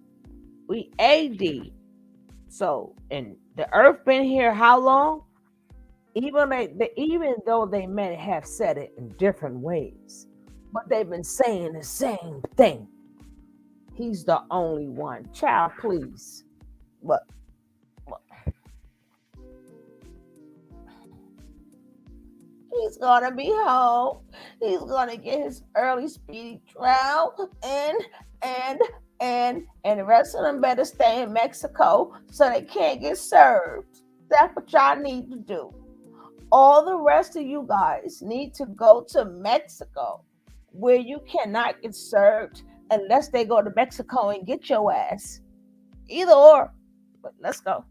We AD. So, and the earth been here how long? Even though they may have said it in different ways, but they've been saying the same thing. He's the only one. Child, please. But he's gonna be home. He's gonna get his early speedy trial, and the rest of them better stay in Mexico so they can't get served. That's what y'all need to do. All the rest of you guys need to go to Mexico, where you cannot get served unless they go to Mexico and get your ass. Either or, but let's go.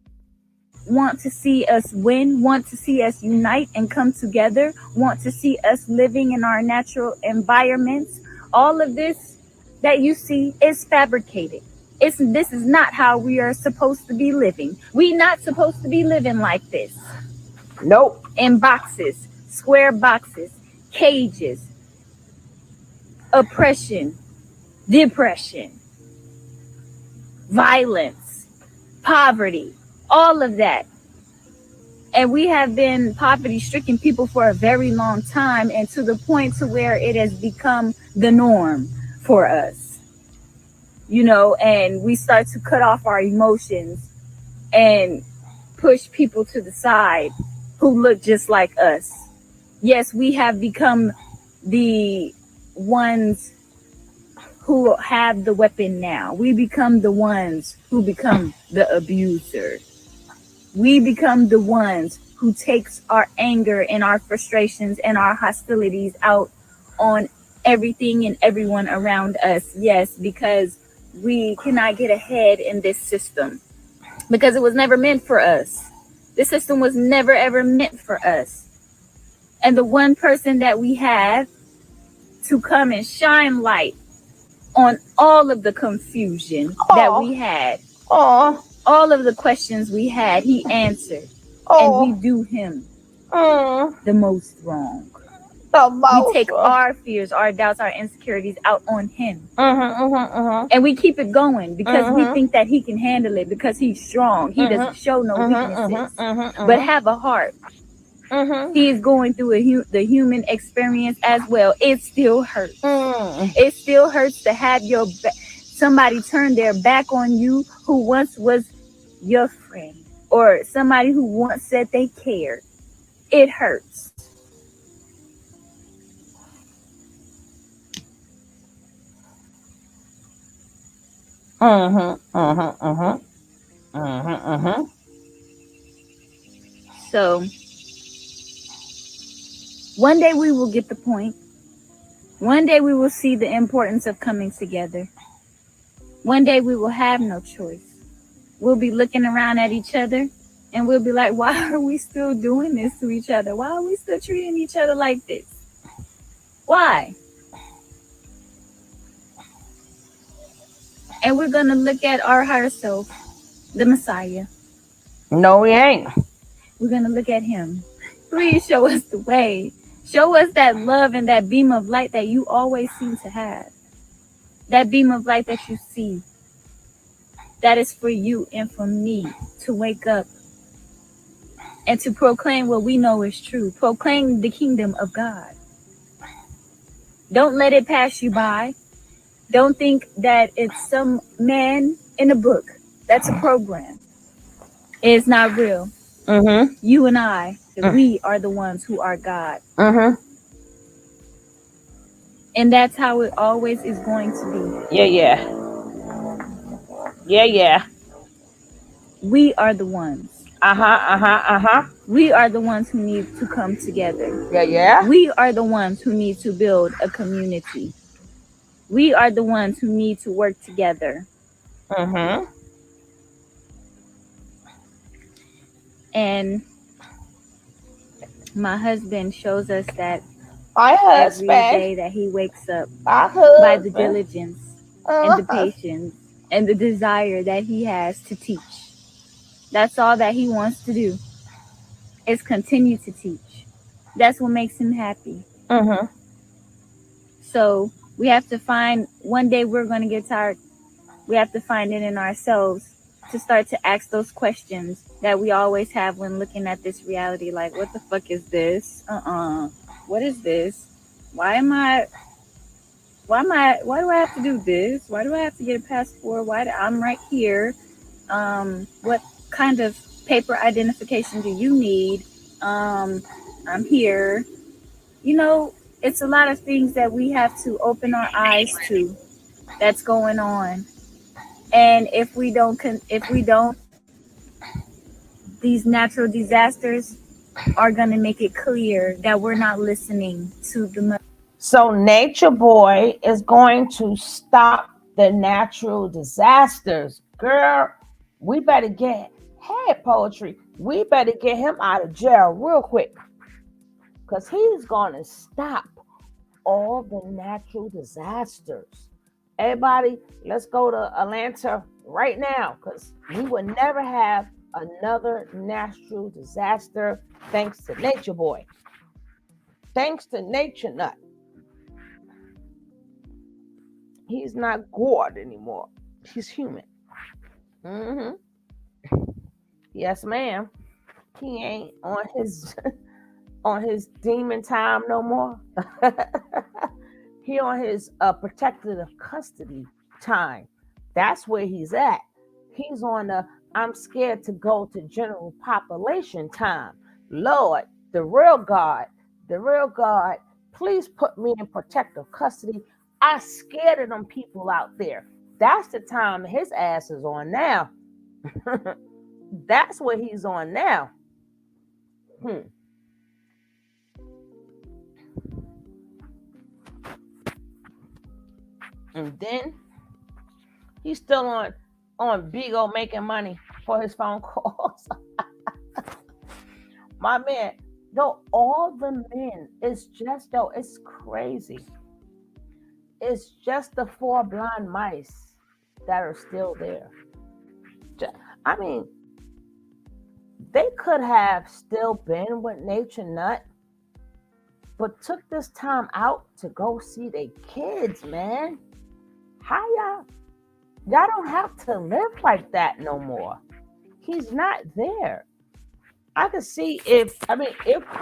Want to see us win, want to see us unite and come together, want to see us living in our natural environments. All of this that you see is fabricated. This is not how we are supposed to be living. We're not supposed to be living like this. Nope. In boxes, square boxes, cages, oppression, depression, violence, poverty, all of that. And we have been poverty-stricken people for a very long time, and to the point to where it has become the norm for us. And we start to cut off our emotions and push people to the side who look just like us. Yes, we have become the ones who have the weapon now. We become the ones who become the abuser. We become the ones who takes our anger and our frustrations and our hostilities out on everything and everyone around us. Yes, because we cannot get ahead in this system, because it was never meant for us. This system was never ever meant for us. And the one person that we have to come and shine light on all of the confusion that we had, all of the questions we had, he answered. And we do him the most wrong. We take our fears, our doubts, our insecurities out on him. And we keep it going because we think that he can handle it because he's strong. He doesn't show no weaknesses. But have a heart. Mm-hmm. He is going through the human experience as well. It still hurts. Mm. It still hurts to have somebody turn their back on you who once was your friend, or somebody who once said they cared. It hurts. Mm-hmm. Mm-hmm. Mm-hmm. Mm-hmm. Mm-hmm. So one day we will get the point. One day we will see the importance of coming together. One day we will have no choice. We'll be looking around at each other and we'll be like, why are we still doing this to each other? Why are we still treating each other like this? Why? And we're going to look at our higher self, the Messiah. No, he ain't. We're going to look at him. Please show us the way. Show us that love and that beam of light that you always seem to have. That beam of light that you see. That is for you and for me to wake up and to proclaim what we know is true. Proclaim the kingdom of God. Don't let it pass you by. Don't think that it's some man in a book. That's a program. It's not real. Mm-hmm. You and I, we are the ones who are God. Mm-hmm. And that's how it always is going to Yeah, yeah. Yeah, yeah. be. We are the ones. Uh-huh. Uh-huh. Uh-huh. We are the ones who need to come together. Yeah, yeah. We are the ones who need to build a community. We are the ones who need to work together. Mm-hmm. And my husband shows us that My every husband. day that he wakes up My by the husband. diligence and the Uh-huh. patience and the desire that he has to teach. That's all that he wants to do, is continue to teach. That's what makes him happy. Mm-hmm. So we have to find, one day we're going to get tired. We have to find it in ourselves to start to ask those questions that we always have when looking at this reality. Like, what the fuck is this? What is this? Why do I have to do this? Why do I have to get a passport? I'm right here. What kind of paper identification do you need? I'm here. You know, it's a lot of things that we have to open our eyes to that's going on. And if we don't, these natural disasters are going to make it clear that we're not listening to the. So Nature Boy is going to stop the natural disasters. Girl, we better get head poetry. We better get him out of jail real quick. Because he's going to stop all the natural disasters. Everybody, let's go to Atlanta right now. Because we would never have another natural disaster thanks to Nature Boy. Thanks to Nature Nut. He's not God anymore. He's human. Mm-hmm. Yes, ma'am. He ain't on his on his demon time no more. He on his protective custody time. That's where he's at. He's on the I'm scared to go to general population time. Lord, the real God, please put me in protective custody. I scared of them people out there. That's the time his ass is on now. That's what he's on now. Hmm. And then he's still on Bigo making money for his phone calls. My man, though all the men, it's crazy. It's just the four blind mice that are still there. I mean, they could have still been with Nature Nut, but took this time out to go see their kids, man. How y'all don't have to live like that no more. He's not there. I can see if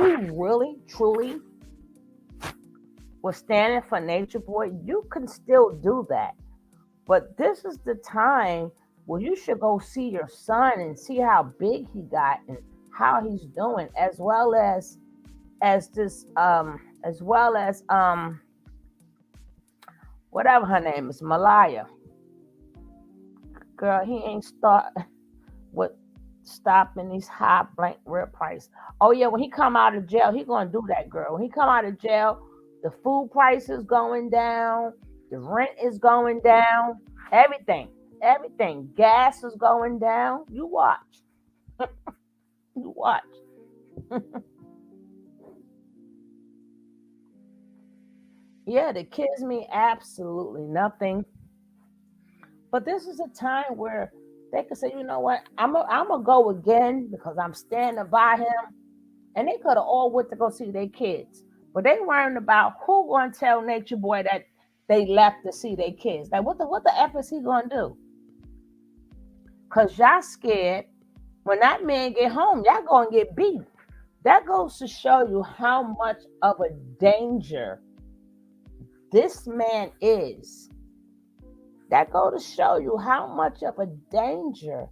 we really truly was standing for Nature Boy, you can still do that. But this is the time where you should go see your son and see how big he got and how he's doing, as this as well as whatever her name is, Malaya. Girl, he ain't start with stopping these high blank real price. Oh yeah, when he come out of jail, he gonna do that, girl. When he come out of jail, the food price is going down, the rent is going down, everything, everything. Gas is going down. You watch, you watch. Yeah, the kids mean absolutely nothing. But this is a time where they can say, you know what, I'm gonna go again because I'm standing by him. And they could have all went to go see their kids, but they worrying about who gonna tell Nature Boy that they left to see their kids. Like what the f is he gonna do? Cause y'all scared when that man get home, y'all gonna get beat. That goes to show you how much of a danger this man is. That go to show you how much of a danger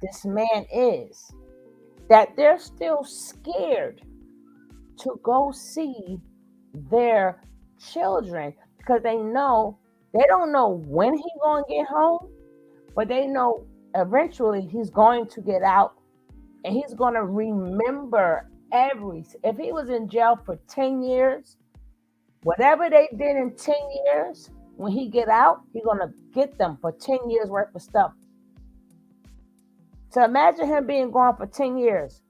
this man is. That they're still scared to go see their children because they don't know when he's going to get home, but they know eventually he's going to get out and he's going to remember if he was in jail for 10 years, whatever they did in 10 years, when he get out, he's going to get them for 10 years worth of stuff. So imagine him being gone for 10 years.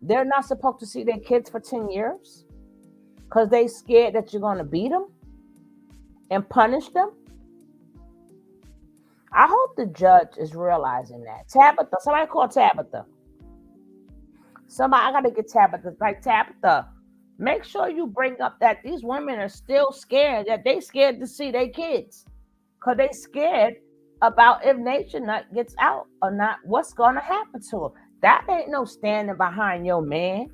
They're not supposed to see their kids for 10 years because they scared that you're going to beat them and punish them. I hope the judge is realizing that. Tabitha, somebody call Tabitha. I got to get Tabitha. Like, Tabitha, make sure you bring up that these women are still scared, that they scared to see their kids because they scared about if Nature Nut gets out or not, what's going to happen to him. That ain't no standing behind your man.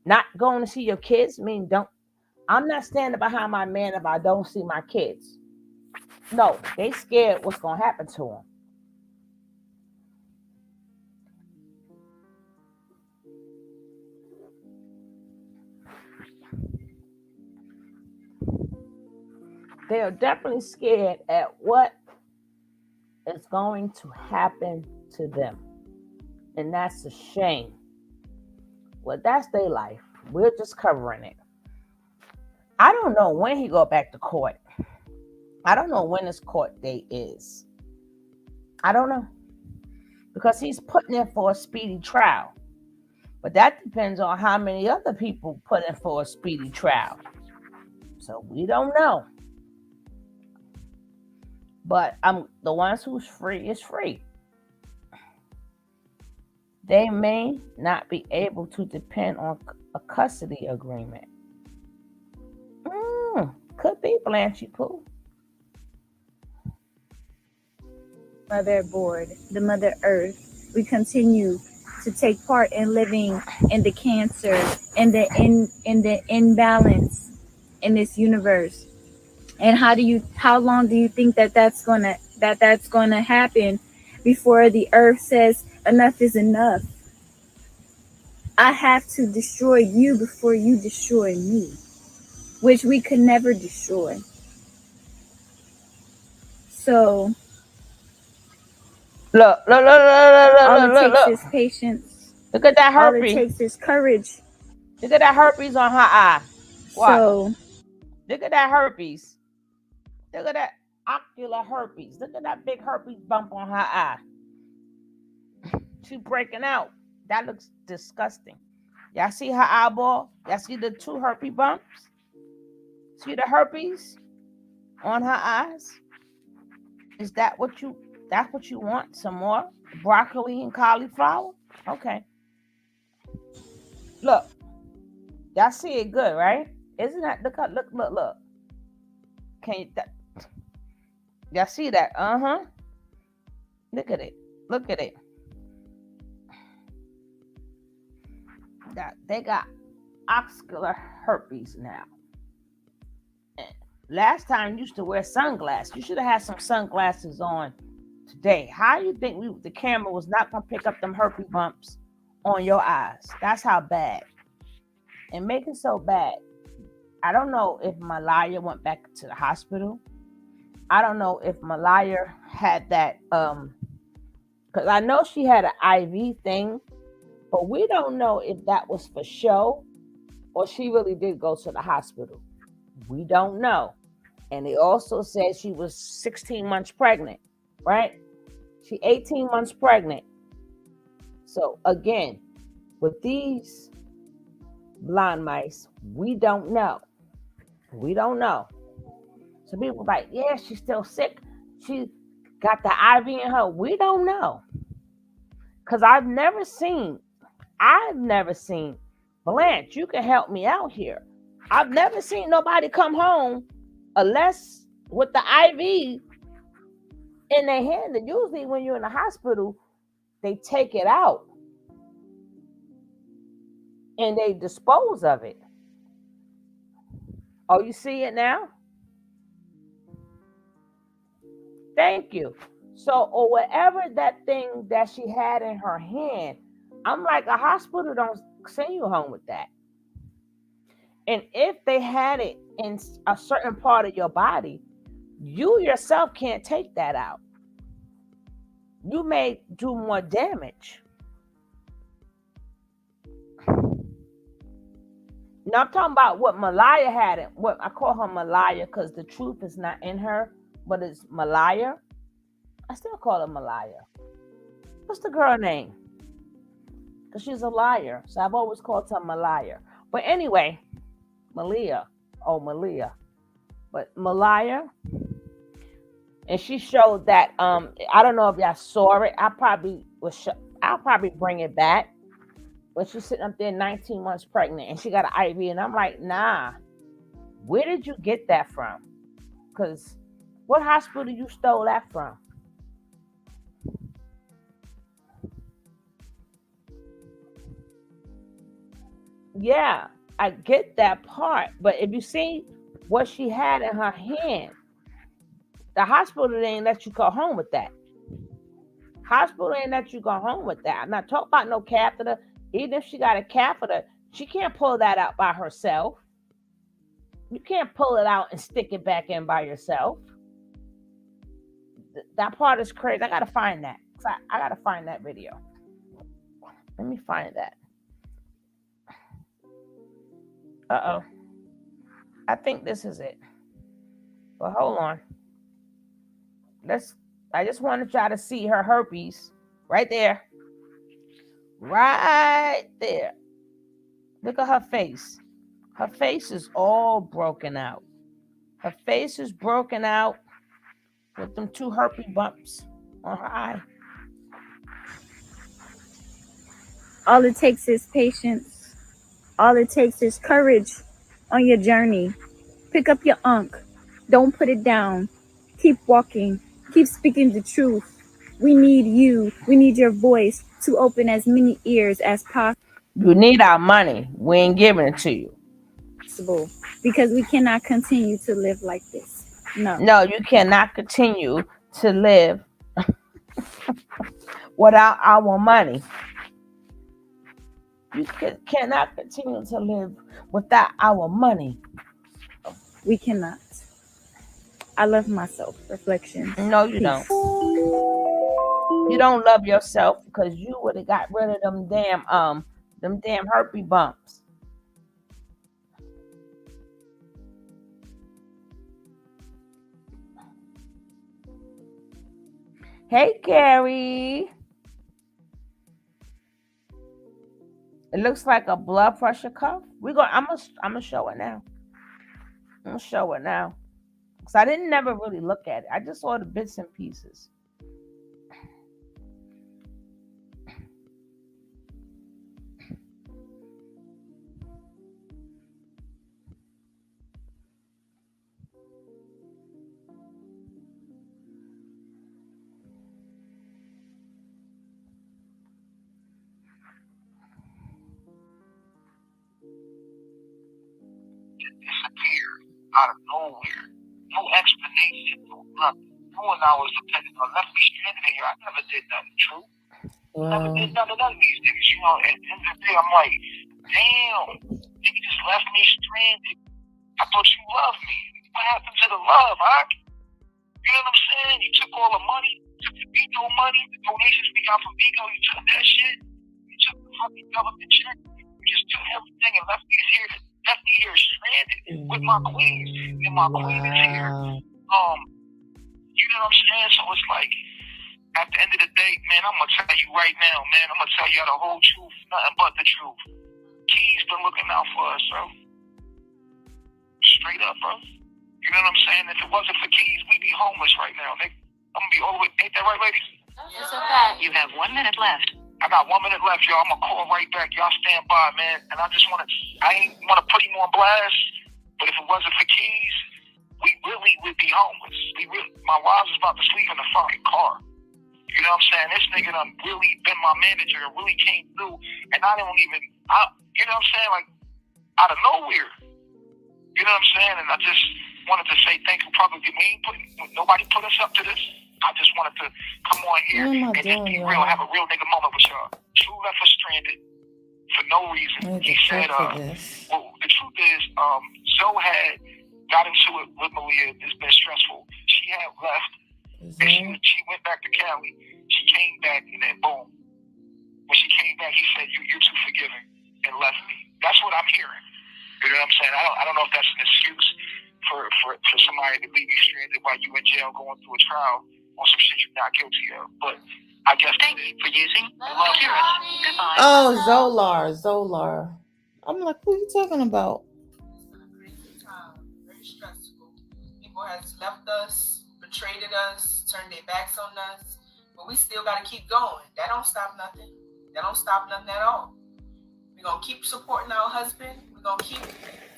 Not going to see your kids I'm not standing behind my man if I don't see my kids. No, they scared what's going to happen to them. They are definitely scared at what is going to happen to them. And that's a shame. Well, that's their life. We're just covering it. I don't know when he go back to court. I don't know when his court date is. I don't know. Because he's putting in for a speedy trial. But that depends on how many other people put in for a speedy trial. So we don't know. But the ones who's free is free. They may not be able to depend on a custody agreement. Could be Blanchy Pooh. Motherboard, the Mother Earth. We continue to take part in living in the cancer and the imbalance in this universe. And how long do you think that's gonna happen before the Earth says enough is enough? I have to destroy you before you destroy me, which we could never destroy. So Look, all it takes is patience. Look at that All it herpes. takes is courage. Look at that herpes on her eye. What? So look at that herpes. Look at that ocular herpes. Look at that big herpes bump on her eye. She's breaking out. That looks disgusting. Y'all see her eyeball? Y'all see the two herpes bumps? See the herpes on her eyes? Is that's what you want? Some more broccoli and cauliflower? Okay. Look. Y'all see it good, right? Isn't that look. Can you y'all see that? Look at it. that they got ocular herpes now. And last time you used to wear sunglasses. You should have had some sunglasses on today. How you think the camera was not gonna pick up them herpes bumps on your eyes? That's how bad. And make it so bad. I don't know if Malaya went back to the hospital. I don't know if Malaya had that because I know she had an IV thing, but we don't know if that was for show or she really did go to the hospital. We don't know. And they also said she was 16 months pregnant, right? She 18 months pregnant. So again, with these blind mice, we don't know. We don't know. So people like, yeah, she's still sick. She got the IV in her. We don't know. Because I've never seen, Blanche, you can help me out here. I've never seen nobody come home unless with the IV in their hand. And usually when you're in the hospital, they take it out and they dispose of it. Oh, you see it now? Thank you. So, or whatever that thing that she had in her hand, I'm like, a hospital don't send you home with that. And if they had it in a certain part of your body, you yourself can't take that out. You may do more damage. Now I'm talking about what Malaya had it. What I call her Malaya because the truth is not in her, but it's Malaya. I still call her Malaya. What's the girl name? Because she's a liar. So I've always called her Malaya. But anyway, Malia. Oh, Malia. But Malaya. And she showed that I don't know if y'all saw it. I'll probably bring it back. When she's sitting up there 19 months pregnant and she got an IV, and I'm like, nah, where did you get that from? Because what hospital you stole that from? Yeah, I get that part. But if you see what she had in her hand, the hospital didn't let you go home with that. Hospital ain't let you go home with that. I'm not talking about no catheter. Even if she got a catheter, she can't pull that out by herself. You can't pull it out and stick it back in by yourself. That part is crazy. I gotta find that. I gotta find that video. Let me find that. Uh-oh. I think this is it. But hold on. I just wanted y'all to see her herpes right there. Right there. Look at her face. Her face is all broken out. Her face is broken out with them 2 herpes bumps on her eye. All it takes is patience. All it takes is courage on your journey. Pick up your unk. Don't put it down. Keep walking. Keep speaking the truth. We need you. We need your voice to open as many ears as possible. You need our money. We ain't giving it to you. Because we cannot continue to live like this. No, you cannot continue to live without our money. You cannot continue to live without our money. We cannot. I love myself. Reflection. No, you don't. You don't love yourself because you would have got rid of them damn herpes bumps. Hey, Carrie. It looks like a blood pressure cuff. I'm gonna show it now. I'm gonna show it now. Because I didn't never really look at it. I just saw the bits and pieces. out of nowhere. No explanation, no nothing. All I was dependent on left me stranded in here. I never did nothing true. Never Wow. did none of these niggas. You know, at the end of the day, I'm like, damn, nigga just left me stranded. I thought you loved me. What happened to the love, huh? You know what I'm saying? You took all the money, took the Vigo money, the donations we got from Vigo, you took that shit. You took the fucking government check. You just took everything and left me here stranded with my queens. And my queen is here. You know what I'm saying? So it's like, at the end of the day, man, I'm gonna tell you right now, man, I'm gonna tell you the whole truth, nothing but the truth. Key's been looking out for us, bro. Straight up, bro. You know what I'm saying? If it wasn't for Keys, we'd be homeless right now, nigga. I'm gonna be over with. Ain't that right, ladies? Yes, okay. You have 1 minute left. I got 1 minute left, y'all. I'm gonna call right back. Y'all stand by, man. And I ain't wanna put him on blast, but if it wasn't for Keys, we really would be homeless. My wives was about to sleep in the fucking car. You know what I'm saying? This nigga done really been my manager and really came through, and you know what I'm saying? Like, out of nowhere. You know what I'm saying? And I just wanted to say thank you. Probably nobody put us up to this. I just wanted to come on here and just be real, have a real nigga moment with y'all. True left us stranded for no reason. He said, well, the truth is, Zoe had got into it with Malia. It's been stressful. She had left. And she went back to Cali. She came back, and then boom. When she came back, he said, "You're too forgiving," and left me. That's what I'm hearing. You know what I'm saying? I don't know if that's an excuse for somebody to leave you stranded while you in jail going through a trial on some shit you're not guilty of. But I guess thank you for using Kira. Goodbye. Oh, Zolar. I'm like, who are you talking about? It's been a crazy time, very stressful. People has left us, betrayed us, turned their backs on us, but we still got to keep going. That don't stop nothing. That don't stop nothing at all. We're going to keep supporting our husband. We're going to keep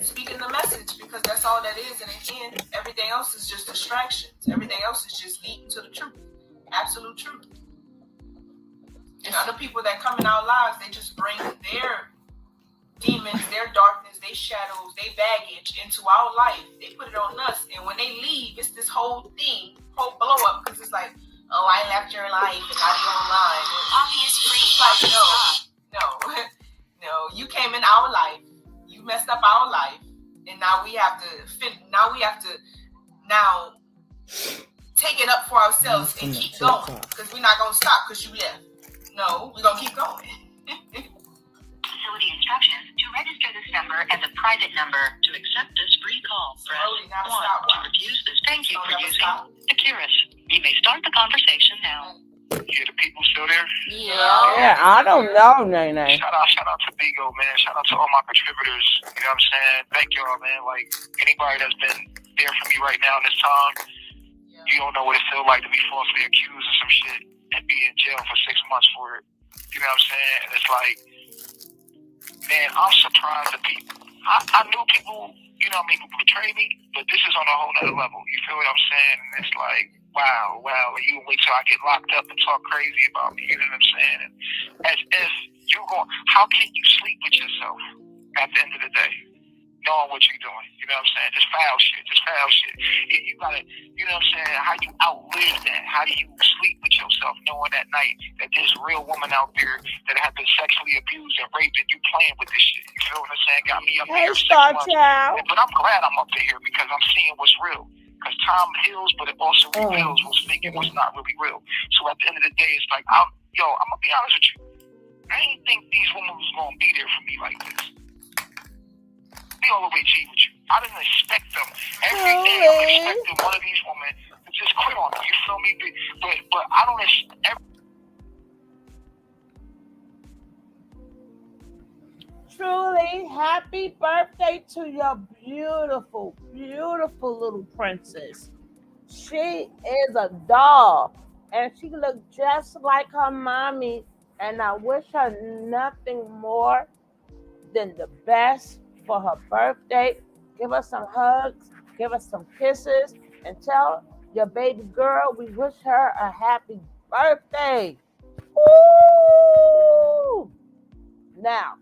speaking the message, because that's all that is. And again, everything else is just distractions. Everything else is just leading to the truth, absolute truth. And other people that come in our lives, they just bring their demons, their darkness, their shadows, their baggage into our life. They put it on us, and when they leave, it's this whole blow up, because it's like, oh, I left your life and now you're online. It's like, no, you came in our life, you messed up our life, and now we have to take it up for ourselves and keep going, because we're not gonna stop because you left. No, we're gonna keep going. Facility instructions. To register this number as a private number, to accept this free call, press 1. To refuse this, thank you for using Akiris. You may start the conversation now. Yeah, the people still there? Yeah, I don't know, Nene. Shout out to Bigo, man. Shout out to all my contributors. You know what I'm saying? Thank y'all, man. Like, anybody that's been there for me right now in this time, you don't know what it feels like to be falsely accused of some shit and be in jail for 6 months for it. You know what I'm saying? And it's like, man, I'm surprised at people. I knew people, you know what I mean, people betray me, but this is on a whole nother level. You feel what I'm saying? And it's like, wow, you wait till I get locked up and talk crazy about me, you know what I'm saying? And as if how can you sleep with yourself at the end of the day, knowing what you're doing? You know what I'm saying? Just foul shit. You gotta, you know what I'm saying? How you outlive that? How do you sleep with yourself knowing that night that there's real woman out there that have been sexually abused and raped, and you playing with this shit? You feel what I'm saying? Got me up here 6 months. But I'm glad I'm up here because I'm seeing what's real. Because time heals, but it also reveals what's fake and what's not really real. So at the end of the day, it's like, I'm gonna be honest with you. I didn't think these women was gonna be there for me like this. Be all the way G with you. I didn't expect them. Every day I'm expecting one of these women to just quit on me. You feel me? But I don't expect. Truly, happy birthday to your beautiful, beautiful little princess. She is a doll, and she looks just like her mommy. And I wish her nothing more than the best for her birthday. Give her some hugs, give her some kisses, and tell your baby girl we wish her a happy birthday. Woo! Now,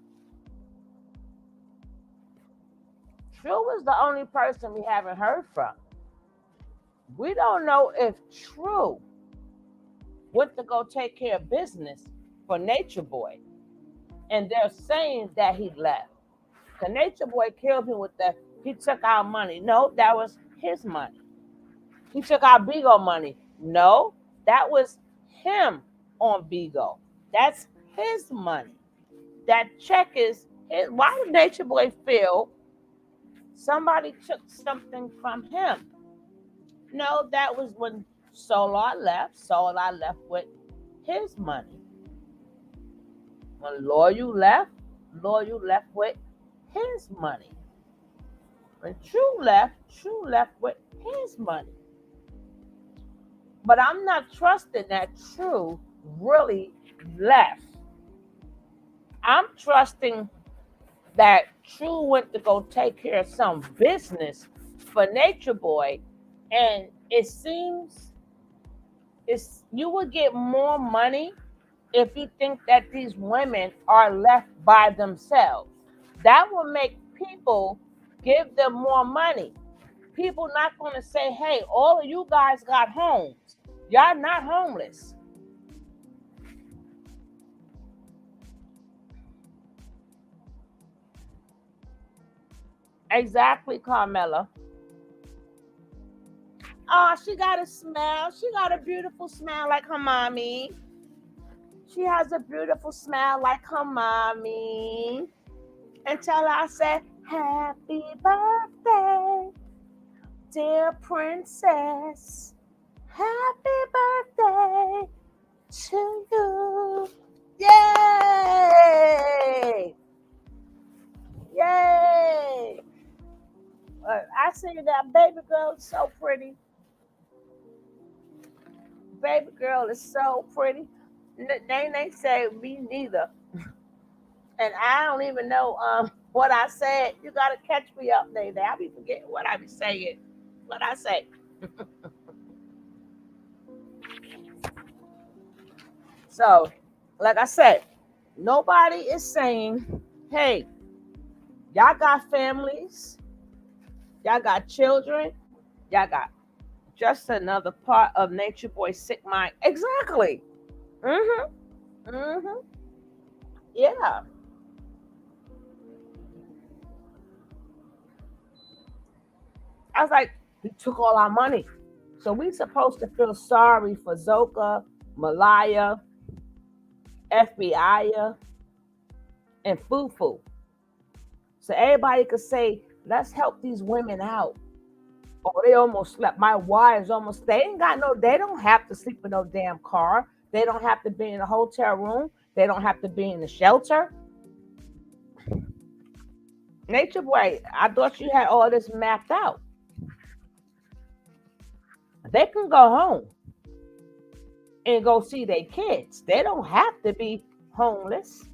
True is the only person we haven't heard from. We don't know if True went to go take care of business for Nature Boy. And they're saying that he left. The Nature Boy killed him with that. He took our money. No, that was his money. He took our Bigo money. No, that was him on Bigo. That's his money. That check is his. Why did Nature Boy feel somebody took something from him? No, that was when Solar left. Solar left with his money. When Loyal left with his money. When True left with his money. But I'm not trusting that True really left. I'm trusting that True went to go take care of some business for Nature Boy, and it seems you will get more money if you think that these women are left by themselves. That will make people give them more money. People not going to say, hey, all of you guys got homes. Y'all not homeless. Exactly, Carmela. Oh, she got a smile. She got a beautiful smile like her mommy. She has a beautiful smile like her mommy. Until I said, happy birthday, dear princess. Happy birthday to you. Yay! Yay! I see that baby girl is so pretty. Baby girl is so pretty. They say me neither. And I don't even know what I said. You gotta catch me up, Nene. I be forgetting what I be saying. What I say. So, like I said, nobody is saying, hey, y'all got families, y'all got children, y'all got just another part of Nature Boy's sick mind. Exactly. Mm-hmm. Mm-hmm. Yeah. I was like, he took all our money. So we supposed to feel sorry for Zoka, Malaya, FBI, and Fufu. So everybody could say, let's help these women out. Oh, they almost slept. My wives almost, they don't have to sleep in no damn car. They don't have to be in a hotel room. They don't have to be in the shelter. Nature Boy, I thought you had all this mapped out. They can go home and go see their kids. They don't have to be homeless.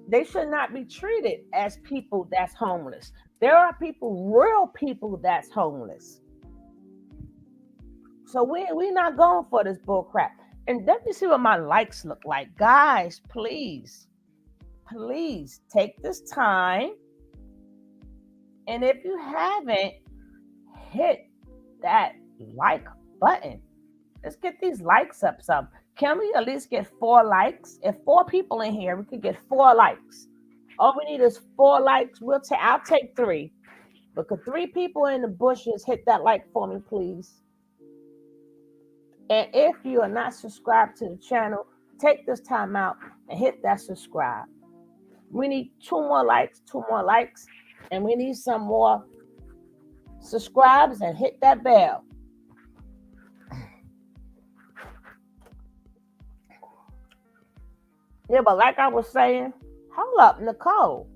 They should not be treated as people that's homeless. There are people, real people that's homeless. So we're not going for this bull crap. And let me see what my likes look like. Guys, please take this time. And if you haven't, hit that like button. Let's get these likes up some. Can we at least get 4 likes? If 4 people in here, we could get 4 likes. All we need is 4 likes. I'll take 3. But could 3 people in the bushes hit that like for me, please? And if you are not subscribed to the channel, take this time out and hit that subscribe. We need 2 more likes, and we need some more subscribes and hit that bell. Yeah, but like I was saying, hold up, Nicole.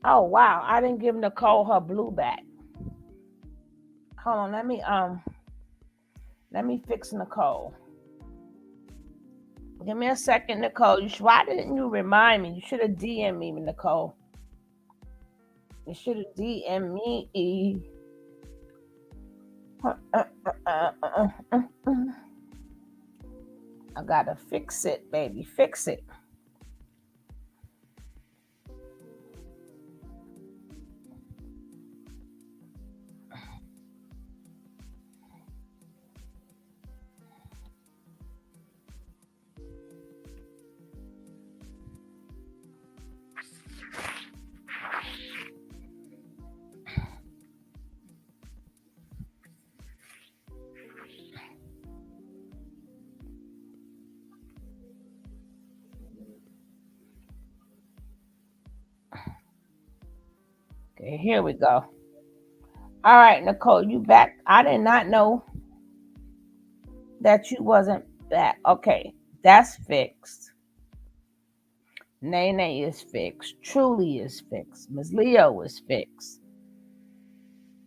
Oh wow, I didn't give Nicole her blue back. Hold on, let me fix Nicole. Give me a second, Nicole. Why didn't you remind me? You should have DM'd me, Nicole. You should have DM'd me. I gotta fix it, baby. Fix it. Okay, here we go. All right, Nicole, you back. I did not know that you wasn't back. Okay, that's fixed. Nene is fixed. Truly is fixed. Miss Leo is fixed.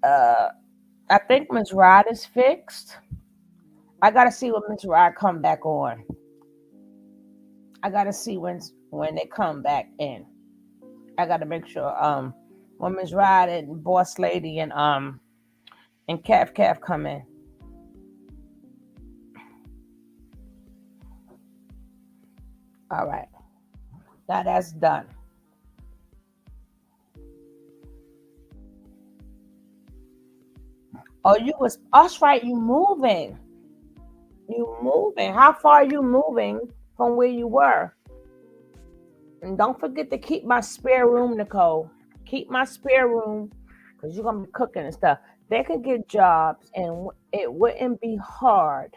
Uh, I think Miss Rod is fixed. I gotta see when Miss Rod come back on. I gotta see when they come back in. I gotta make sure when Miss Rod and Boss Lady and Calf come in. All right. Now that's done. Oh, you was us right, you moving. You moving. How far are you moving from where you were? And don't forget to keep my spare room, Nicole. Keep my spare room because you're gonna be cooking and stuff. They could get jobs, and it wouldn't be hard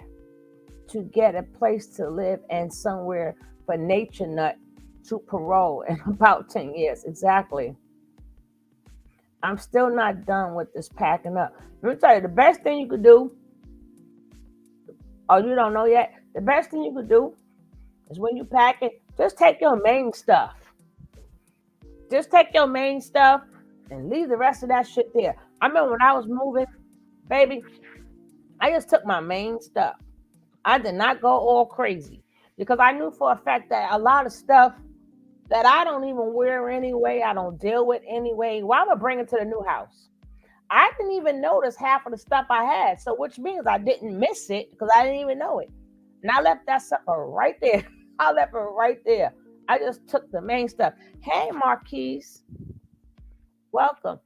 to get a place to live and somewhere for Nature Nut to parole in about 10 years. Exactly. I'm still not done with this packing up. Let me tell you, the best thing you could do, oh, you don't know yet? The best thing you could do is when you pack it, just take your main stuff. Just take your main stuff and leave the rest of that shit there. I remember when I was moving, baby, I just took my main stuff. I did not go all crazy because I knew for a fact that a lot of stuff that I don't even wear anyway, I don't deal with anyway, why would I bring it to the new house? I didn't even notice half of the stuff I had, so which means I didn't miss it because I didn't even know it. And I left that sucker right there. I left it right there. I just took the main stuff. Hey, Marquise, welcome.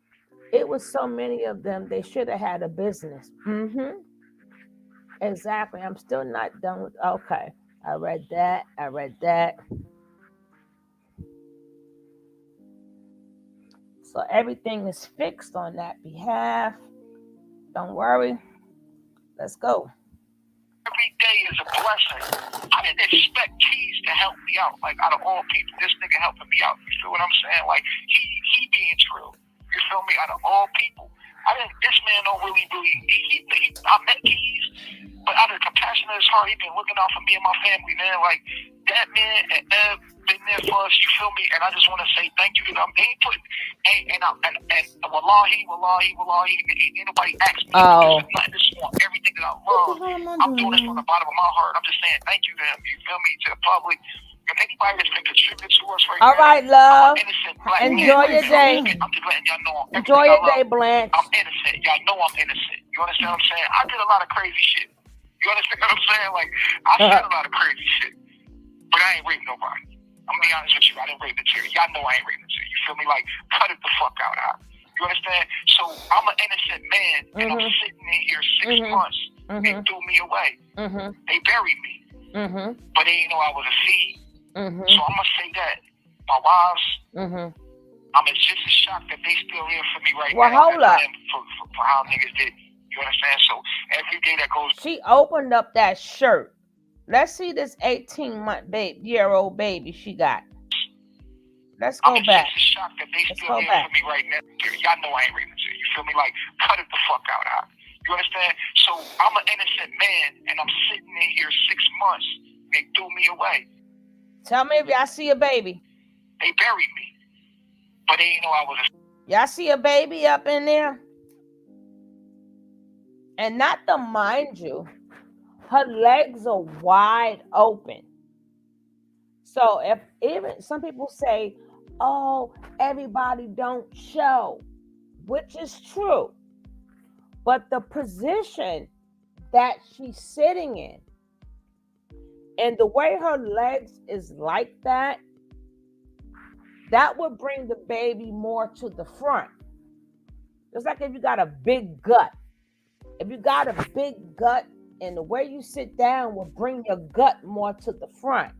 It was so many of them, they should have had a business. Mm-hmm. Exactly. I'm still not done with, okay. I read that. So everything is fixed on that behalf. Don't worry. Let's go. Every day is a blessing. I didn't expect Keys to help me out. Like, out of all people, this nigga helping me out. You feel what I'm saying? Like, he being true. You feel me? Out of all people. This man don't really, I met Keys, but out of the compassion of his heart, he been looking out for me and my family, man. Like, that man and Ev been there for us, you feel me? And I just want to say thank you to them. They ain't put, and wallahi, ain't nobody asked me to do this. Nothing. This is everything that I love. I'm doing this from the bottom of my heart. I'm just saying thank you to them. You feel me? To the public. And anybody that's been contributing to us right now. All right, love. Enjoy your day. I'm just letting y'all know. Enjoy your day, Blanche. I'm innocent. Y'all know I'm innocent. You understand what I'm saying? I did a lot of crazy shit. You understand what I'm saying? Like, I said a lot of crazy shit. But I ain't raping nobody. I'm gonna be honest with you. I didn't rape material. Y'all know I ain't raping material. You feel me? Like, cut it the fuck out. You understand? So I'm an innocent man, and I'm sitting in here 6 months. They threw me away. They buried me. But they didn't know I was a seed. So I'm gonna say that my wives, I'm just as shocked that they still here for me right now. Well, hold up. For how niggas did. You understand? So every day that goes. She opened up that shirt. Let's see this 18-year-old baby she got. Let's go back. I'm just as shocked that they still here for me right now. Y'all know I ain't raping you. You feel me? Like, cut it the fuck out. You understand? So I'm an innocent man, and I'm sitting in here 6 months. They threw me away. Tell me if y'all see a baby. They buried me. But they didn't know I was a... Y'all see a baby up in there? And not to mind you, her legs are wide open. So if even some people say, oh, everybody don't show, which is true. But the position that she's sitting in and the way her legs is like that, that would bring the baby more to the front. Just like if you got a big gut. If you got a big gut and the way you sit down will bring your gut more to the front.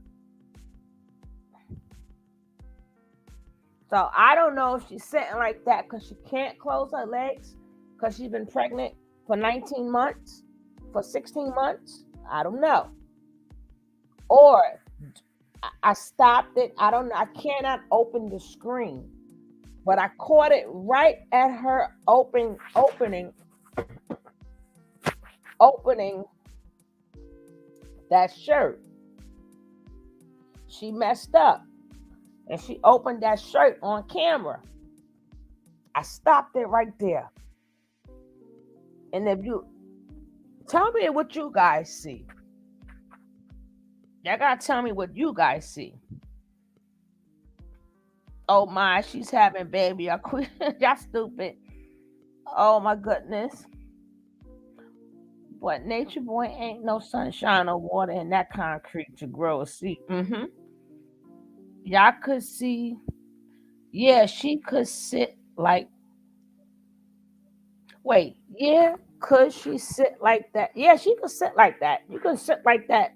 So I don't know if she's sitting like that because she can't close her legs because she's been pregnant for 19 months, for 16 months. I don't know. Or I stopped it. I don't know. I cannot open the screen but I caught it right at her opening that shirt. She messed up and she opened that shirt on camera. I stopped it right there. And if you tell me what you guys see, y'all gotta tell me what you guys see. Oh my, she's having baby. Y'all stupid. Oh my goodness. But nature boy ain't no sunshine or water in that concrete to grow a seed. Y'all could see, yeah, she could sit like, wait, yeah, could she sit like that? Yeah, she could sit like that. You can sit like that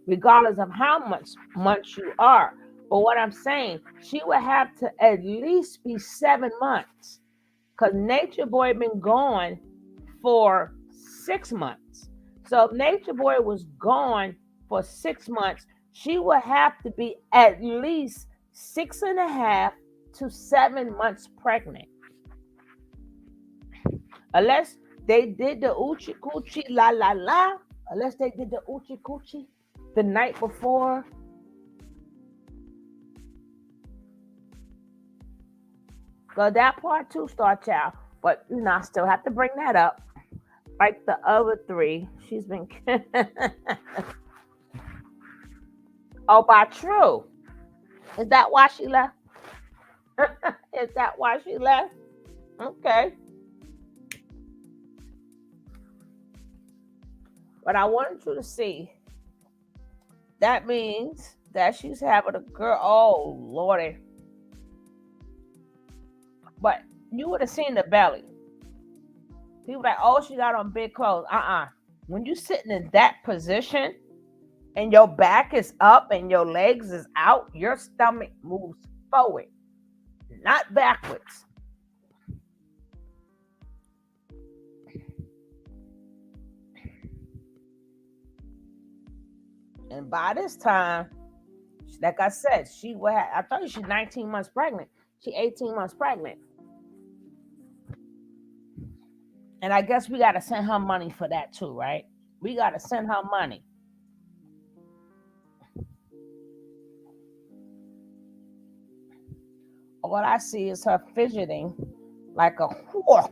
regardless of how months you are. But what I'm saying, she would have to at least be 7 months because nature boy been gone for 6 months. So if nature boy was gone for 6 months, she would have to be at least 6.5 to 7 months pregnant. Unless they did the oochie coochie la la la. Unless they did the oochie coochie the night before. So that part too, Star Child. But I still have to bring that up. Like the other 3, she's been. Oh, by true. Is that why she left? Is that why she left? Okay. But I wanted you to see. That means that she's having a girl. Oh, Lordy. But you would have seen the belly. People like, oh, she got on big clothes. When you're sitting in that position and your back is up and your legs is out, your stomach moves forward, not backwards. And by this time, like I said, she would have, I told you she's 19 months pregnant. She's 18 months pregnant. And I guess we got to send her money for that too, right? We got to send her money. What I see is her fidgeting like a whore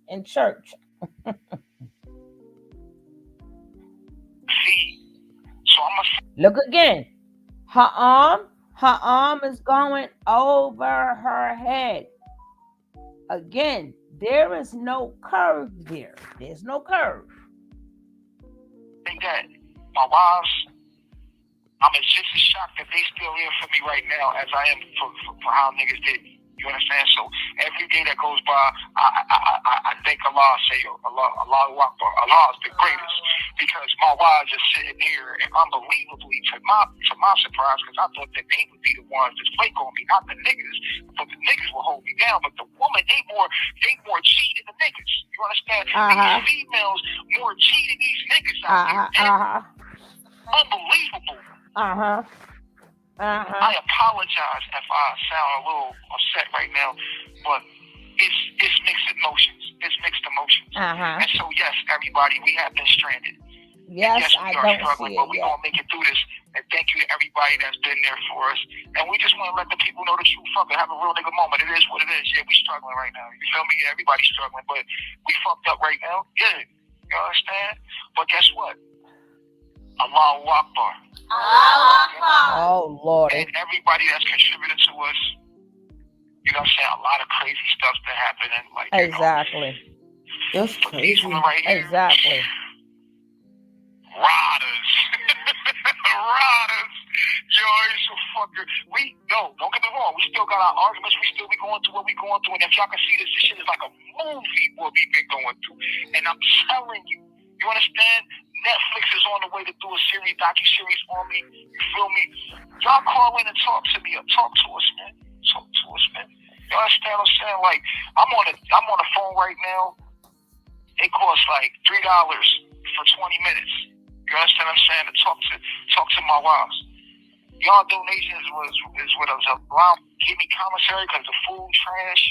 in church. Look again. Her arm is going over her head. Again, there is no curve there. There's no curve. Think that my wives, I'm just as shocked that they still here for me right now as I am for how niggas did me. You understand? So every day that goes by, I thank Allah, say Allahu Akbar. Allah is the greatest, because my wives is sitting here and unbelievably, to my surprise, because I thought that they would be the ones that flake on me, not the niggas. I thought the niggas will hold me down, but the woman, they more cheating than the niggas. You understand? These females more cheating these niggas out here. Unbelievable. I apologize if I sound a little upset right now, but it's mixed emotions. It's mixed emotions. And so, yes, everybody, we have been stranded. Yes, we are struggling, but we're going to make it through this. And thank you to everybody that's been there for us. And we just want to let the people know the truth. Fuck it, have a real nigga moment. It is what it is. Yeah, we struggling right now. You feel me? Everybody's struggling, but we fucked up right now. Yeah, you understand? But guess what? Allahu Akbar. Oh, Lord. And everybody that's contributed to us, you know what I'm saying? A lot of crazy stuff's been happening. Like, exactly. That's crazy. Right here, exactly. Rotters. Rotters. Yo, it's so fucking. Don't get me wrong. We still got our arguments. We still be going through what we going through. And if y'all can see this shit is like a movie what we've been going through. And I'm telling you, you understand? Netflix is on the way to do a docu-series on me. You feel me? Y'all call in and talk to me. Talk to us, man. Talk to us, man. You understand what I'm saying? Like, I'm on the phone right now. It costs like $3 for 20 minutes. You understand what I'm saying? To talk to my wives. y'all donations is what was allowed give me commissary because the food trash.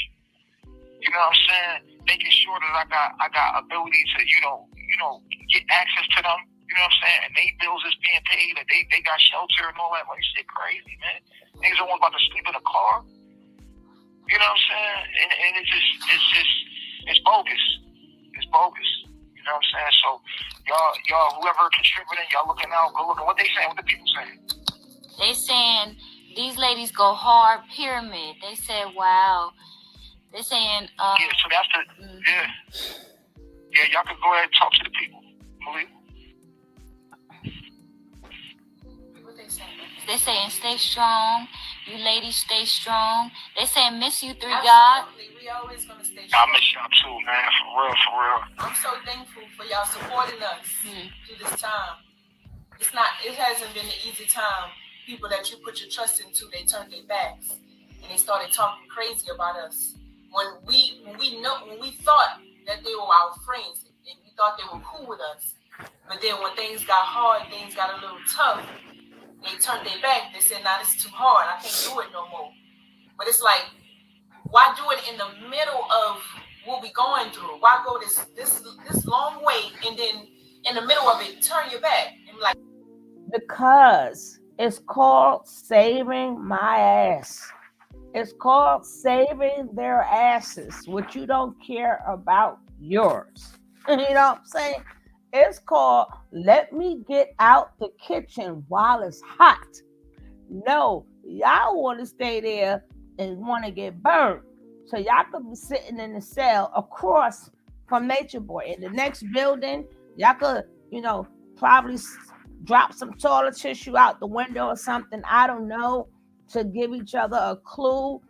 You know what I'm saying? Making sure that I got ability to get access to them. You know what I'm saying? And they bills is being paid, and they got shelter and all that. Like shit, crazy man. Niggas don't want about to sleep in a car. You know what I'm saying? And it's bogus. It's bogus. You know what I'm saying? So y'all whoever contributing, y'all looking out, go looking. What they saying? What the people saying? They saying these ladies go hard. Pyramid. They said, wow. They saying. Yeah. So that's the yeah. Y'all can go ahead and talk to the people. Malik. What they saying? They saying stay strong. You ladies stay strong. They saying miss you, 3 God. We always gonna stay I strong. miss y'all too, man. For real. I'm so thankful for y'all supporting us through this time. It hasn't been an easy time. People that you put your trust into, they turned their backs and they started talking crazy about us. When we thought that they were our friends and we thought they were cool with us. But then when things got hard, things got a little tough, they turned their back. They said, nah, this is too hard. I can't do it no more. But it's like, why do it in the middle of what we going through? Why go this long way and then in the middle of it, turn your back? And like, because it's called saving my ass. It's called saving their asses, which you don't care about yours. You know what I'm saying? It's called let me get out the kitchen while it's hot. No, y'all want to stay there and want to get burned. So y'all could be sitting in the cell across from Nature Boy. In the next building, y'all could, probably drop some toilet tissue out the window or something. I don't know, to give each other a clue.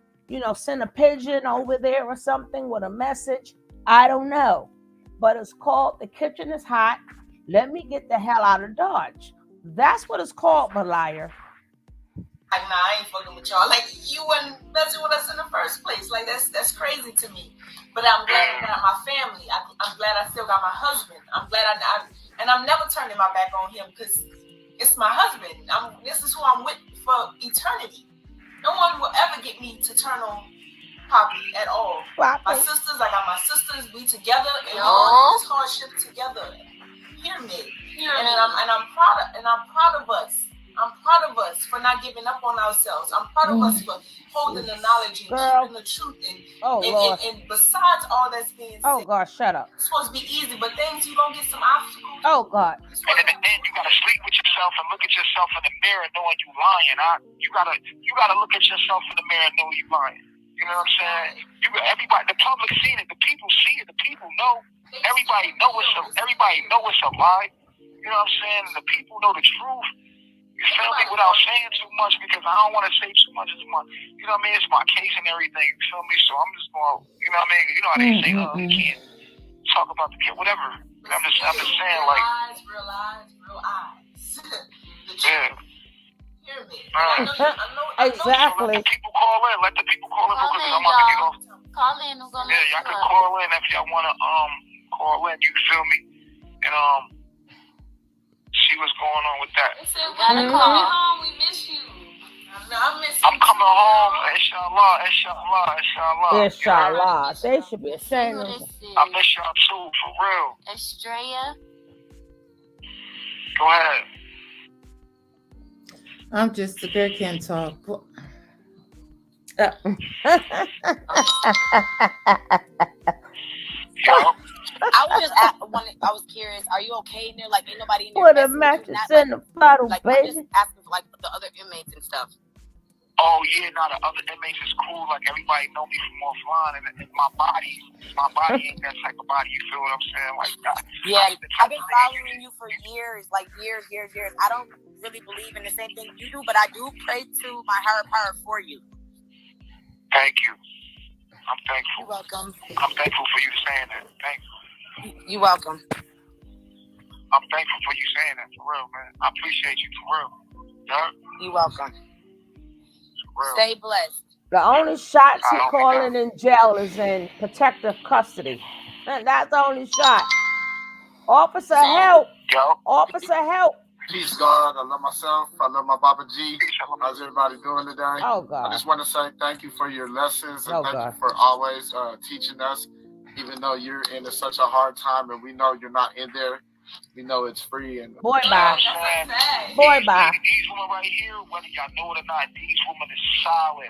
Send a pigeon over there or something with a message. I don't know. But it's called the kitchen is hot. Let me get the hell out of Dodge. That's what it's called, Malaya. Like, nah, I ain't fucking with y'all. Like, you wasn't messing with us in the first place. Like, that's crazy to me. But I'm glad I got my family. I'm glad I still got my husband. I'm glad and I'm never turning my back on him because it's my husband. This is who I'm with for eternity. No one will ever get me to turn on Poppy at all. Poppy. My sisters, I got my sisters. We together and we're on this hardship together. Hear me. And I'm proud of us. I'm proud of us for not giving up on ourselves. I'm proud of us for holding the knowledge and keeping the truth. And besides all that's being said, oh God, shut up. It's supposed to be easy, but things you gonna get some obstacles. Oh God. And in the end, you gotta sleep with yourself and look at yourself in the mirror, knowing you lying. You gotta look at yourself in the mirror and know you lying. You know what I'm saying? Everybody, the public seen it, the people see it, the people know. Everybody know it's a lie. You know what I'm saying? And the people know the truth. You feel me? Without saying too much, because I don't want to say too much. It's my case and everything. You feel me? So I'm just going. You know what I mean? You know how they say, you can't talk about the kid, whatever. I'm just saying, like, real eyes. Yeah. Hear me. I know. Exactly. Let the people call in. Because I'm about to get off. Call in. Y'all can call in if y'all wanna call in. You feel me? And see what's going on with that. They said, we coming home. We miss you. I'm coming home. Inshallah. They should be saying this. I miss y'all too, for real. Estrella. Go ahead. I'm just a girl, can't talk. I was curious. Are you okay in there? Like, ain't nobody in there? Put a mattress in the bottle, like, baby. I'm just asking for like the other inmates and stuff. Oh yeah, the other inmates is cool. Like everybody know me from offline, and my body ain't that type of body. You feel what I'm saying? Like that. Yeah, I've been following you for years, like years. I don't really believe in the same thing you do, but I do pray to my higher power for you. Thank you. I'm thankful. You're welcome. I'm thankful for you saying that. Thank you. You're welcome. I'm thankful for you saying that, for real, man. I appreciate you, for real. Yeah? You're welcome. Stay blessed. The only shots he calling in jail is in protective custody. And that's the only shot. Officer, help. Yo. Officer, help. Peace, God. I love myself. I love my Baba G. How's everybody doing today? Oh, God. I just want to say thank you for your lessons and Oh, thank God. you for always teaching us, even though you're in such a hard time and we know you're not in there. We know it's free and Boy, bye. Boy, bye. These women right here, whether y'all know it or not, these women is solid.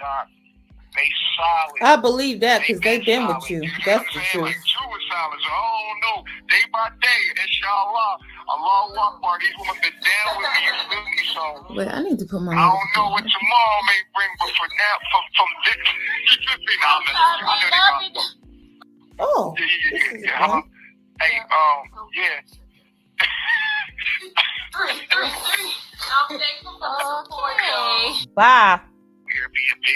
They solid. I believe that because they've been with you. That's the truth. Like true solid. So I don't know. Day by day, inshallah, Allahu Akbar. These women been down with me. You feel me? So Wait, I need to put my. I don't know what tomorrow may bring, but for now, from this, Oh, yeah. Hey, yeah. Three. I'm thankful for the support, y'all. Bye. Airbnb,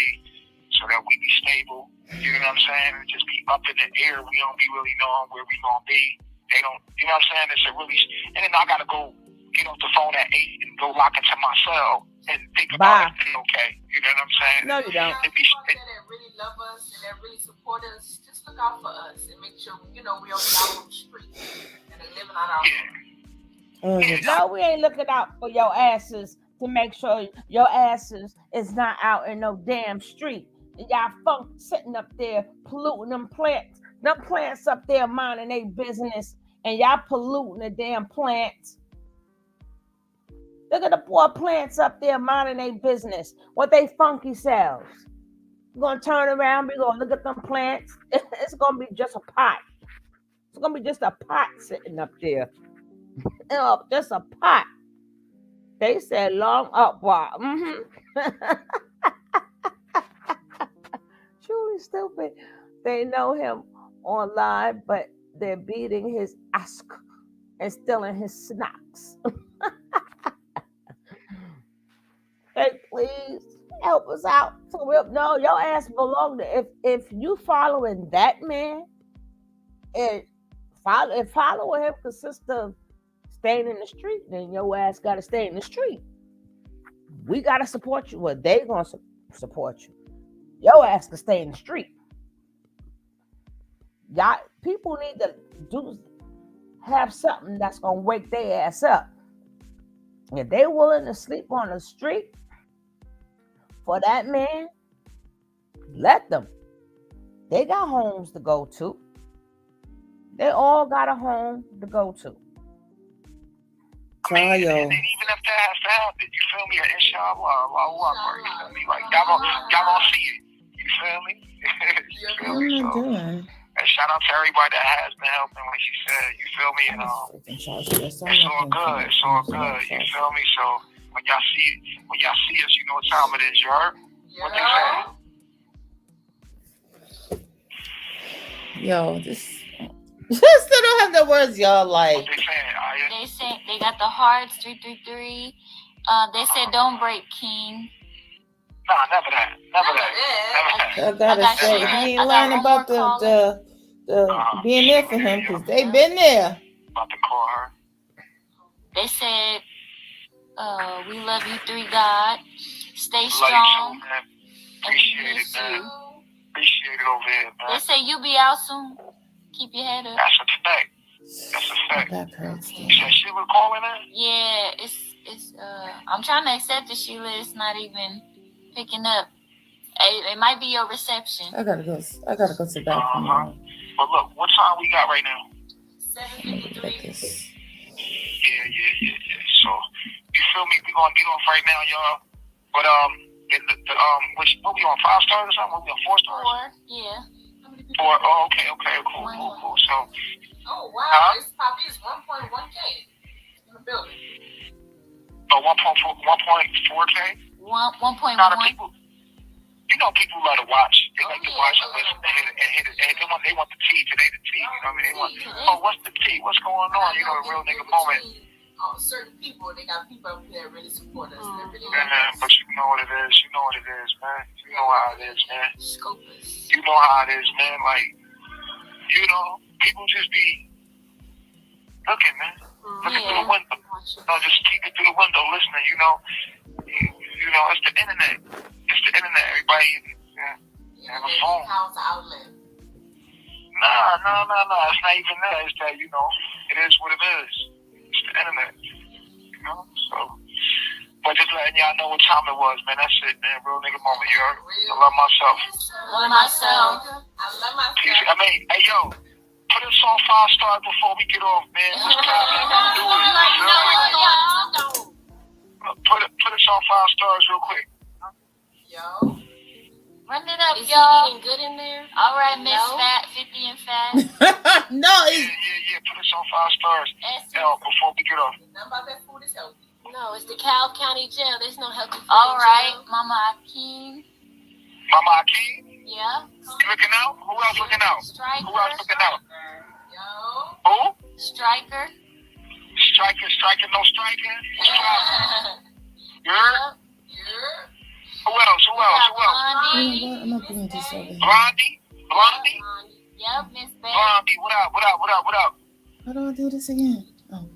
so that we be stable. You know what I'm saying? And just be up in the air. We don't be really knowing where we gonna be. They don't. You know what I'm saying? It's a really. And then I gotta go get off the phone at 8 and go lock into my cell and think about it. Okay. You know what I'm saying? No, you don't. People that really love us and that really support us, just look out for us and make sure we only out on the street and they're living out our homes. No, we ain't looking out for your asses to make sure your asses is not out in no damn street. Y'all funk sitting up there polluting them plants. Them plants up there minding their business and y'all polluting the damn plants. Look at the poor plants up there minding their business. What they funky selves. We're going to turn around. We're going to look at them plants. It's going to be just a pot. It's going to be just a pot sitting up there. Just a pot. They said long upward. Truly stupid. They know him online, but they're beating his ask and stealing his snacks. Hey, please help us out. So no, your ass belong to. If you following that man, and following him consists of staying in the street, then your ass got to stay in the street. We got to support you. Well, they going to support you. Your ass can stay in the street. Y'all, people need to have something that's going to wake their ass up. If they willing to sleep on the street for that man, let them. They got homes to go to. They all got a home to go to. And even if that has to happen, you feel me? Inshallah, Allahu Akbar, you feel me? Like y'all gonna see it. You feel me? You feel me? So, and shout out to everybody that has been helping, like she said. You feel me? And it's all good. It's all good. You feel me? So when y'all see us, you know what time it is. You heard? What they say? Yo, this. Still don't have the words y'all like. They said they got the hearts 333. They said don't break King. Nah, never that. I gotta say, he ain't lying about the being there for him because they been there. About to call her. They said, we love you, 3 God. Stay strong. Appreciate it, man. Appreciate it over here, man. They say you be out soon. Keep your head up. That's a fact. That hurts. You said Sheila calling her? Yeah, it's I'm trying to accept the Sheila. It's not even picking up. It might be your reception. I gotta go sit back. But look, what time we got right now? 7:53. Yeah. So you feel me? We gonna get off right now, y'all. But what we on 5 stars or something? What we on 4 stars? 4, yeah. 4. Oh, okay, cool. So. Oh wow, this Poppy is 1.1K in the building. Oh, 1.4K. 1.1. People. You know, people love to watch. They like to watch and listen and hit it. And they want the tea today. The tea. You know what I mean? They want. What's the tea? What's going on? You know, the real nigga moment. Certain people, they got people up there that really support us. Really but you know what it is. You know what it is, man. You know how it is, man. Scopus. You know how it is, man. Like, you know, people just be looking, man. Looking through the window. No, just peeking through the window, listening. You know, it's the internet. Everybody, have a phone. House outlet. Nah. It's not even that. It's that, you know, it is what it is. It's the internet. You know. So, but just letting y'all know what time it was, man. That's it, man. Real nigga moment. You heard? I love myself. Love myself. I love myself. I mean, hey yo, put us on 5 stars before we get off, man. What's poppin'? Do it. Put us on 5 stars real quick. Yo. Run it up, Is y'all. he eating good in there? All right, Miss No. Fat, 50 and Fat. No, Yeah. Put us on 5 stars. Yo, before we get off. Nothing about that food is healthy. No, it's the Cal County Jail. There's no healthy food. All in right, jail. Mama Akeem. Mama Akeem? Yeah. You looking out? Who else looking out? Striker. Who else looking out? Yo. Who? Striker. Striker, no striking. You heard? Yeah. Who else? Blondie. I'm not doing this over here. Blondie? Yep, Miss Bay. Blondie, what up? How do I do this again? Oh.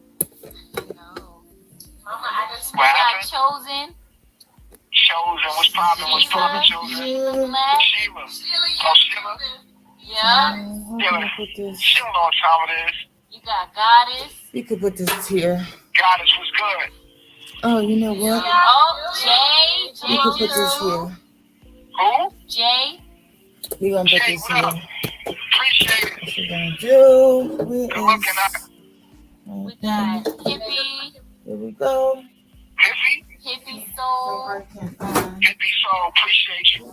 Mama, I just We got Chosen. Chosen, what's poppin', Chosen? Black. Sheila. Oh, Sheila? Yeah. How can I put this? She don't know what time it is. You got Goddess. You could put this here. Goddess was good. Oh, you know what? Oh, Jay. You could put this here. Who? Jay. We're gonna put Jay, this what up? here. Appreciate it. What you gonna do? Where Good looking out. is? We got Hippie. Here we go. Hippie Soul. I can, Soul, appreciate you.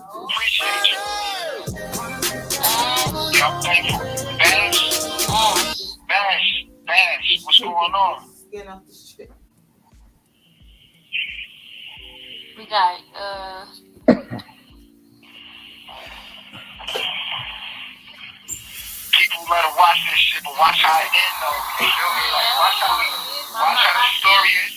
I'm thankful. Bash. What's going on? Get off the shit. We got People let her watch this shit, but watch how it ends though. You feel me? Like watch how the story is.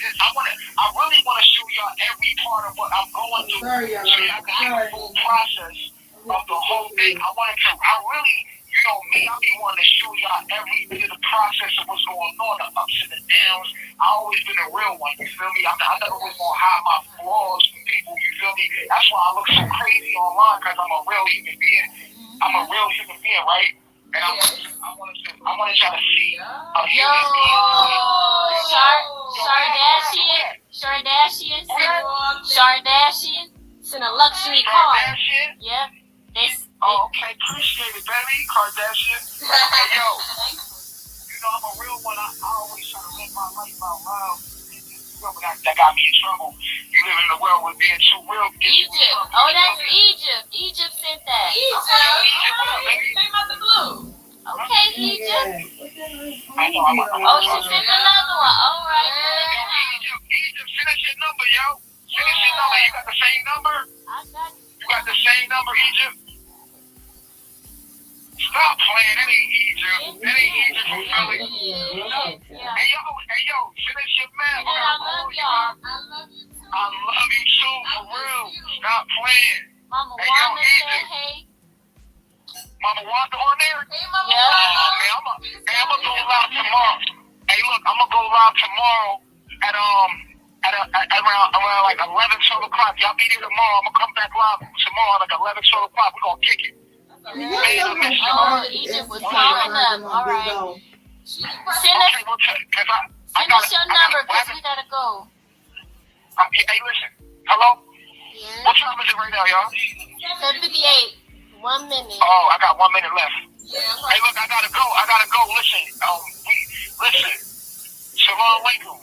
I really wanna show y'all every part of what I'm going through. So y'all can see the full process of the whole thing. I really, you know me, I be wanting to show y'all every bit of the process of what's going on, the ups and the downs. I always been a real one, you feel me? I never was gonna hide my flaws from people, you feel me? That's why I look so crazy online, because I'm a real human being. Right? And I wanna try to see a human being. Shardashian. It's in a luxury car. Kardashian? Yep. Oh, okay, appreciate it, baby. Kardashian. Hey, yo. You know, I'm a real one. I always try to live my life out loud. That got me in trouble. You live in a world with being too real. Egypt. Oh, that's Egypt. Egypt sent that. Egypt, what up, baby? came out the blue. Okay, Egypt. I know, Oh, she sent another one. All right. Egypt, send us your number, yo. Send us your number. You got the same number? I got you. You got the same number, Egypt? Stop playing. That ain't Egypt. That ain't Egypt from Philly. Yeah. Hey, yo, send us your man. And I love y'all. I love you too, for real. Stop playing. Mama Hey, yo, Wanda said Egypt. hey. Mama Wanda on there? Yeah. Oh, man, I'm gonna go live tomorrow. Hey, look, I'm gonna go live tomorrow at around like 11, 12 o'clock. Y'all be there tomorrow. I'm gonna come back live tomorrow like 11, 12 o'clock. We're gonna kick it. Oh, Egypt was powering up. All right. Send us your number because we gotta go. Hey, listen. Hello? Yeah. What time is it right now, y'all? 7:58. 1 minute. Oh, I got 1 minute left. Yeah. Hey, look, I gotta go. Listen, listen. Shalom alaikum.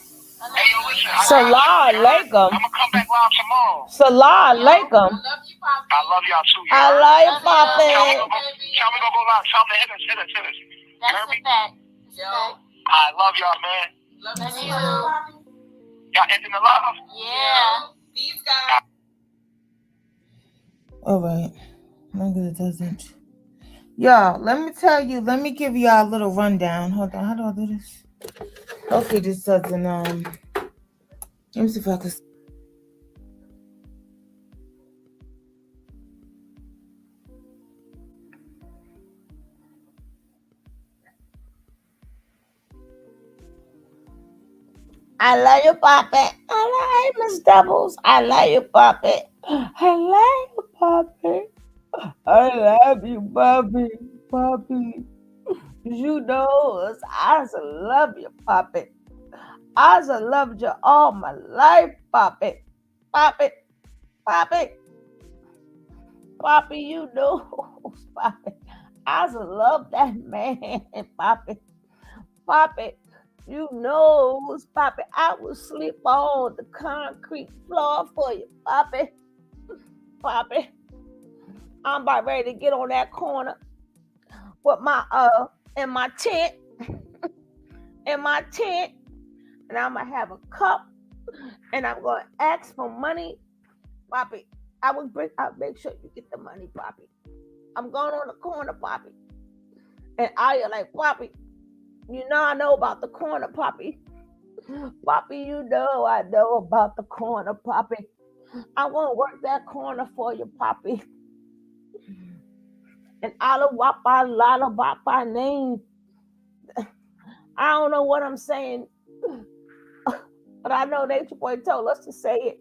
Hey, yo, listen. Salam alaikum. I'm gonna come back live tomorrow. Salam alaikum. I love y'all too. I love you, Tell me Poppy. to go live. Tell me to hit us. That's a fact. I love y'all, man. Love you. Y'all ending the love? Yeah. These guys. All right. Long as it doesn't. Y'all, let me give y'all a little rundown. Hold on, how do I do this? Hopefully this doesn't let me see if I can. I love you, Poppy. I love you, Miss Doubles. I love you, Poppy. I love you, Poppy. I love you, Poppy. Poppy. You know, I love you, Poppy. I just loved you all my life, Poppy. Poppy, Poppy, Poppy, you know, Poppy. I just love that man, Poppy. Poppy, you know, Poppy, I would sleep on the concrete floor for you, Poppy. Poppy, I'm about ready to get on that corner with my in my tent, in my tent, and I'm gonna have a cup, and I'm gonna ask for money, Poppy. I'll make sure you get the money, Poppy. I'm going on the corner, Poppy. And I like, Poppy, you know I know about the corner, Poppy. Poppy, you know I know about the corner, Poppy. I want to work that corner for you, Poppy. And by name. I don't know what I'm saying, but I know Nature Boy told us to say it.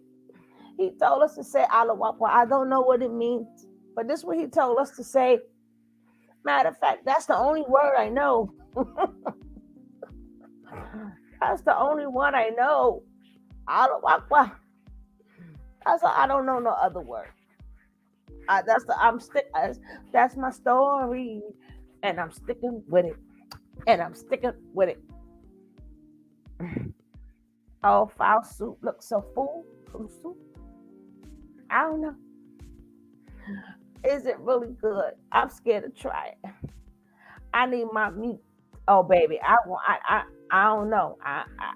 He told us to say Alawapa. I don't know what it means, but this is what he told us to say. Matter of fact, that's the only word I know. That's the only one I know. Alawapa. I don't know no other word. That's my story, and I'm sticking with it. And I'm sticking with it. Oh, foul soup looks so full. Soup. I don't know. Is it really good? I'm scared to try it. I need my meat. Oh, baby, I don't know.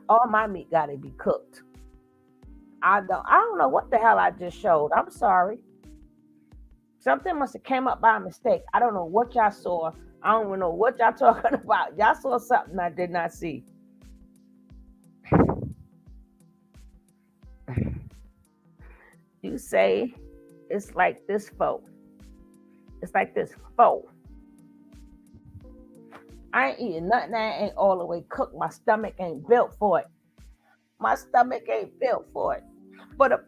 All my meat got to be cooked. I don't know what the hell I just showed. I'm sorry. Something must have came up by mistake. I don't know what y'all saw. I don't even know what y'all talking about. Y'all saw something I did not see. You say it's like this foe. It's like this foe. I ain't eating nothing that ain't all the way cooked. My stomach ain't built for it. My stomach ain't built for it. But the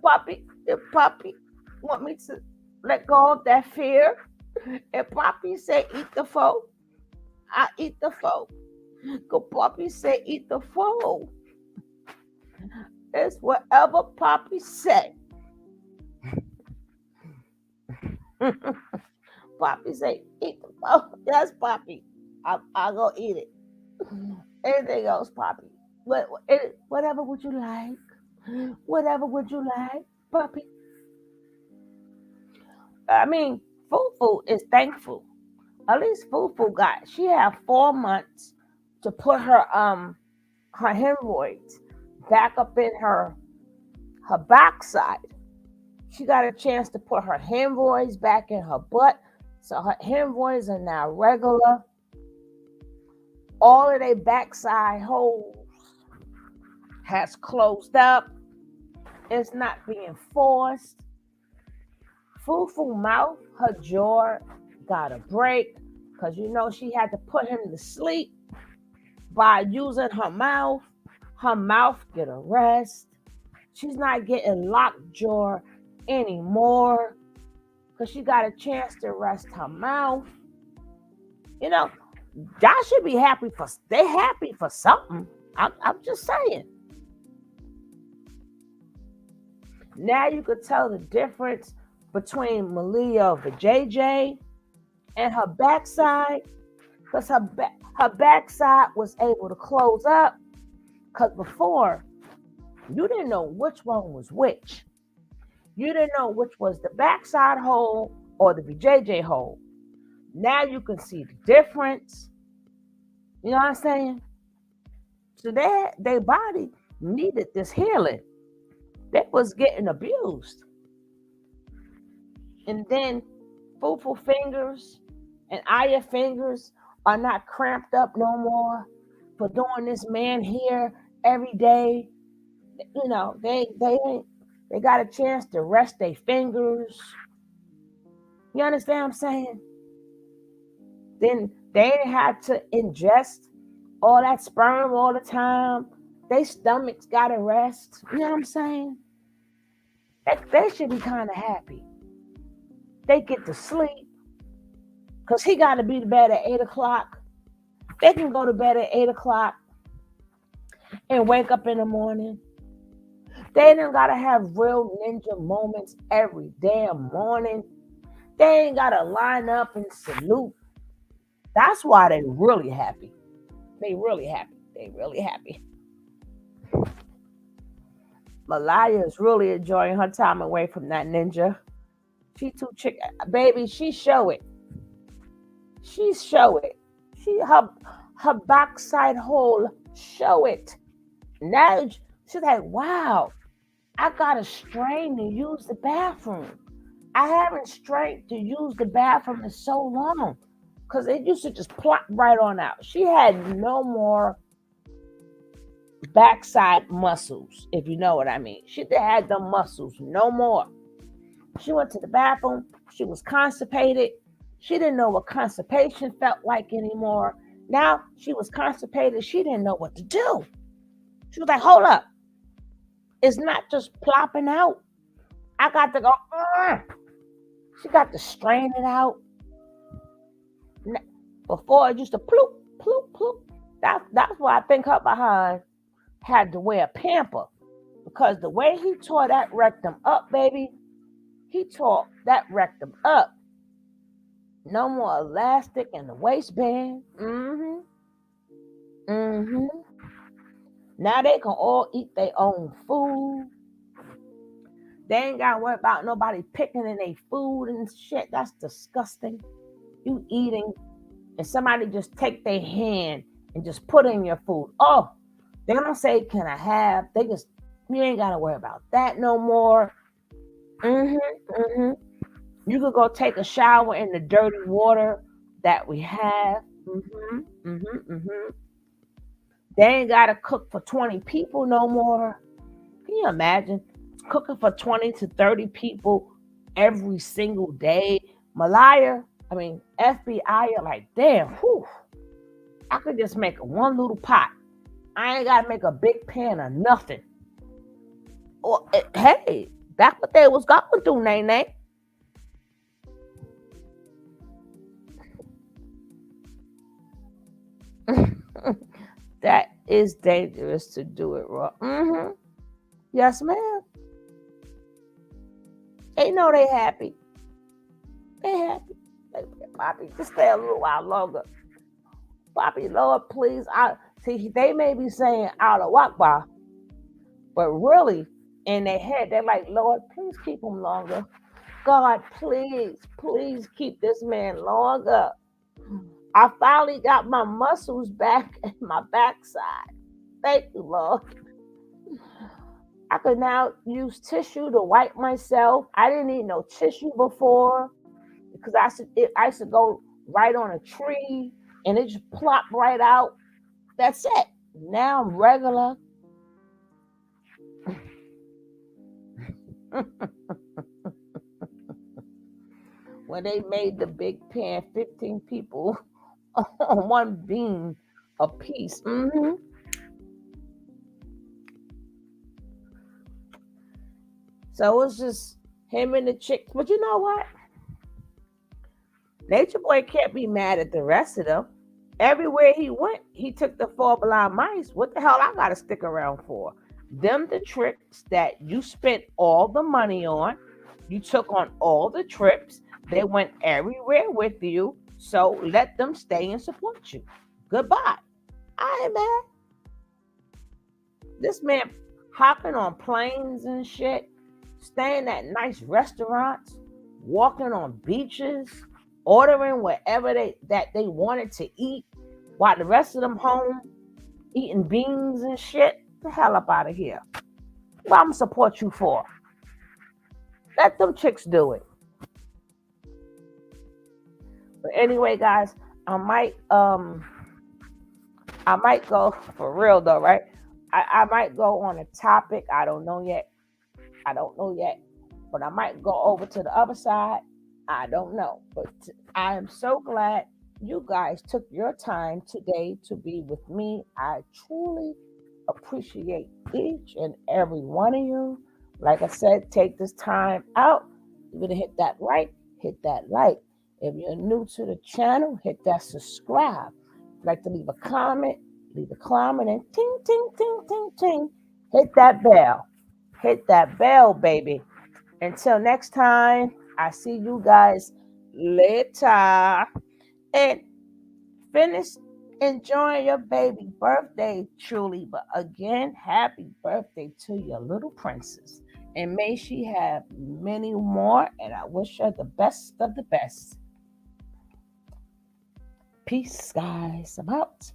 puppy want me to let go of that fear. If Poppy say eat the foe, I eat the foe. Cause Poppy say eat the foe. It's whatever Poppy say. Poppy say eat the foe. Yes, Poppy. I'll go eat it. Anything else, Poppy? Whatever would you like? Whatever would you like, Poppy? I mean, Fufu is thankful. At least Fufu she had 4 months to put her hemorrhoids back up in her backside. She got a chance to put her hemorrhoids back in her butt, so her hemorrhoids are now regular. All of their backside holes has closed up. It's not being forced. Fufu mouth, her jaw got a break because she had to put him to sleep by using her mouth. Her mouth get a rest. She's not getting locked jaw anymore because she got a chance to rest her mouth. Y'all should be happy they happy for something. I'm just saying. Now you could tell the difference between Malia Vijay and her backside, because her backside was able to close up. Because before, you didn't know which one was which. You didn't know which was the backside hole or the Vijay hole. Now you can see the difference. You know what I'm saying? So their body needed this healing. They was getting abused. And then Fufu fingers and Aya fingers are not cramped up no more for doing this man here every day. They got a chance to rest their fingers. You understand what I'm saying? Then they ain't had to ingest all that sperm all the time. Their stomachs got to rest. You know what I'm saying? They should be kind of happy. They get to sleep because he got to be to bed at 8 o'clock. They can go to bed at 8 o'clock and wake up in the morning. They done gotta have real ninja moments every damn morning. They ain't gotta line up and salute. That's why they really happy. They really happy. They really happy. Malaya is really enjoying her time away from that ninja. She too chick, baby. She show it. She show it. Her backside hole show it. Now she's like, wow, I got a strain to use the bathroom. I haven't strained to use the bathroom in so long because it used to just plop right on out. She had no more backside muscles, if you know what I mean. She had the muscles, no more. She went to the bathroom. She was constipated. She didn't know what constipation felt like anymore. Now she was constipated. She didn't know what to do. She was like, hold up. It's not just plopping out. I got to go. She got to strain it out. Before it used to ploop, ploop, ploop. That's why I think her behind had to wear a pamper. Because the way he tore that rectum up, baby, he tore that rectum up. No more elastic in the waistband. Now they can all eat their own food. They ain't got to worry about nobody picking in their food and shit. That's disgusting. You eating and somebody just take their hand and just put in your food. Oh, they don't say, can I have? They just, you ain't got to worry about that no more. You could go take a shower in the dirty water that we have. They ain't got to cook for 20 people no more. Can you imagine cooking for 20 to 30 people every single day? Malaya, FBI are like, damn, whew, I could just make one little pot. I ain't got to make a big pan of nothing. Or, hey, that's what they was going through, Nene. That is dangerous to do it wrong. Yes, ma'am. They know they happy. They happy. Poppy, just stay a little while longer. Poppy, Lord, please. See, they may be saying out of Wakba, but really in their head, they're like, Lord, please keep him longer. God, please, please keep this man longer. I finally got my muscles back in my backside. Thank you, Lord. I could now use tissue to wipe myself. I didn't need no tissue before because I used to go right on a tree and it just plopped right out. That's it. Now I'm regular. When they made the big pan, 15 people on one beam a piece. So it's just him and the chick. But you know what? Nature Boy can't be mad at the rest of them. Everywhere he went, he took the 4 blind mice. What the hell I gotta stick around for? Them the tricks that you spent all the money on. You took on all the trips. They went everywhere with you. So let them stay and support you. Goodbye. I ain't mad. This man hopping on planes and shit, staying at nice restaurants, walking on beaches, ordering whatever they wanted to eat, while the rest of them home eating beans and shit. The hell up out of here. What I'm gonna support you for? Let them chicks do it. But anyway, guys, I might go for real though, right? I might go on a topic. I don't know yet. But I might go over to the other side. I don't know. But I am so glad you guys took your time today to be with me. I truly appreciate each and every one of you. Like I said, take this time out. You're going to hit that like. If you're new to the channel, hit that subscribe. If you'd like to leave a comment, leave a comment and ting, ting, ting, ting, ting. Hit that bell. Hit that bell, baby. Until next time, I see you guys later. And finish enjoying your baby birthday truly. But again, happy birthday to your little princess. And may she have many more. And I wish her the best of the best. Peace, guys. I'm out.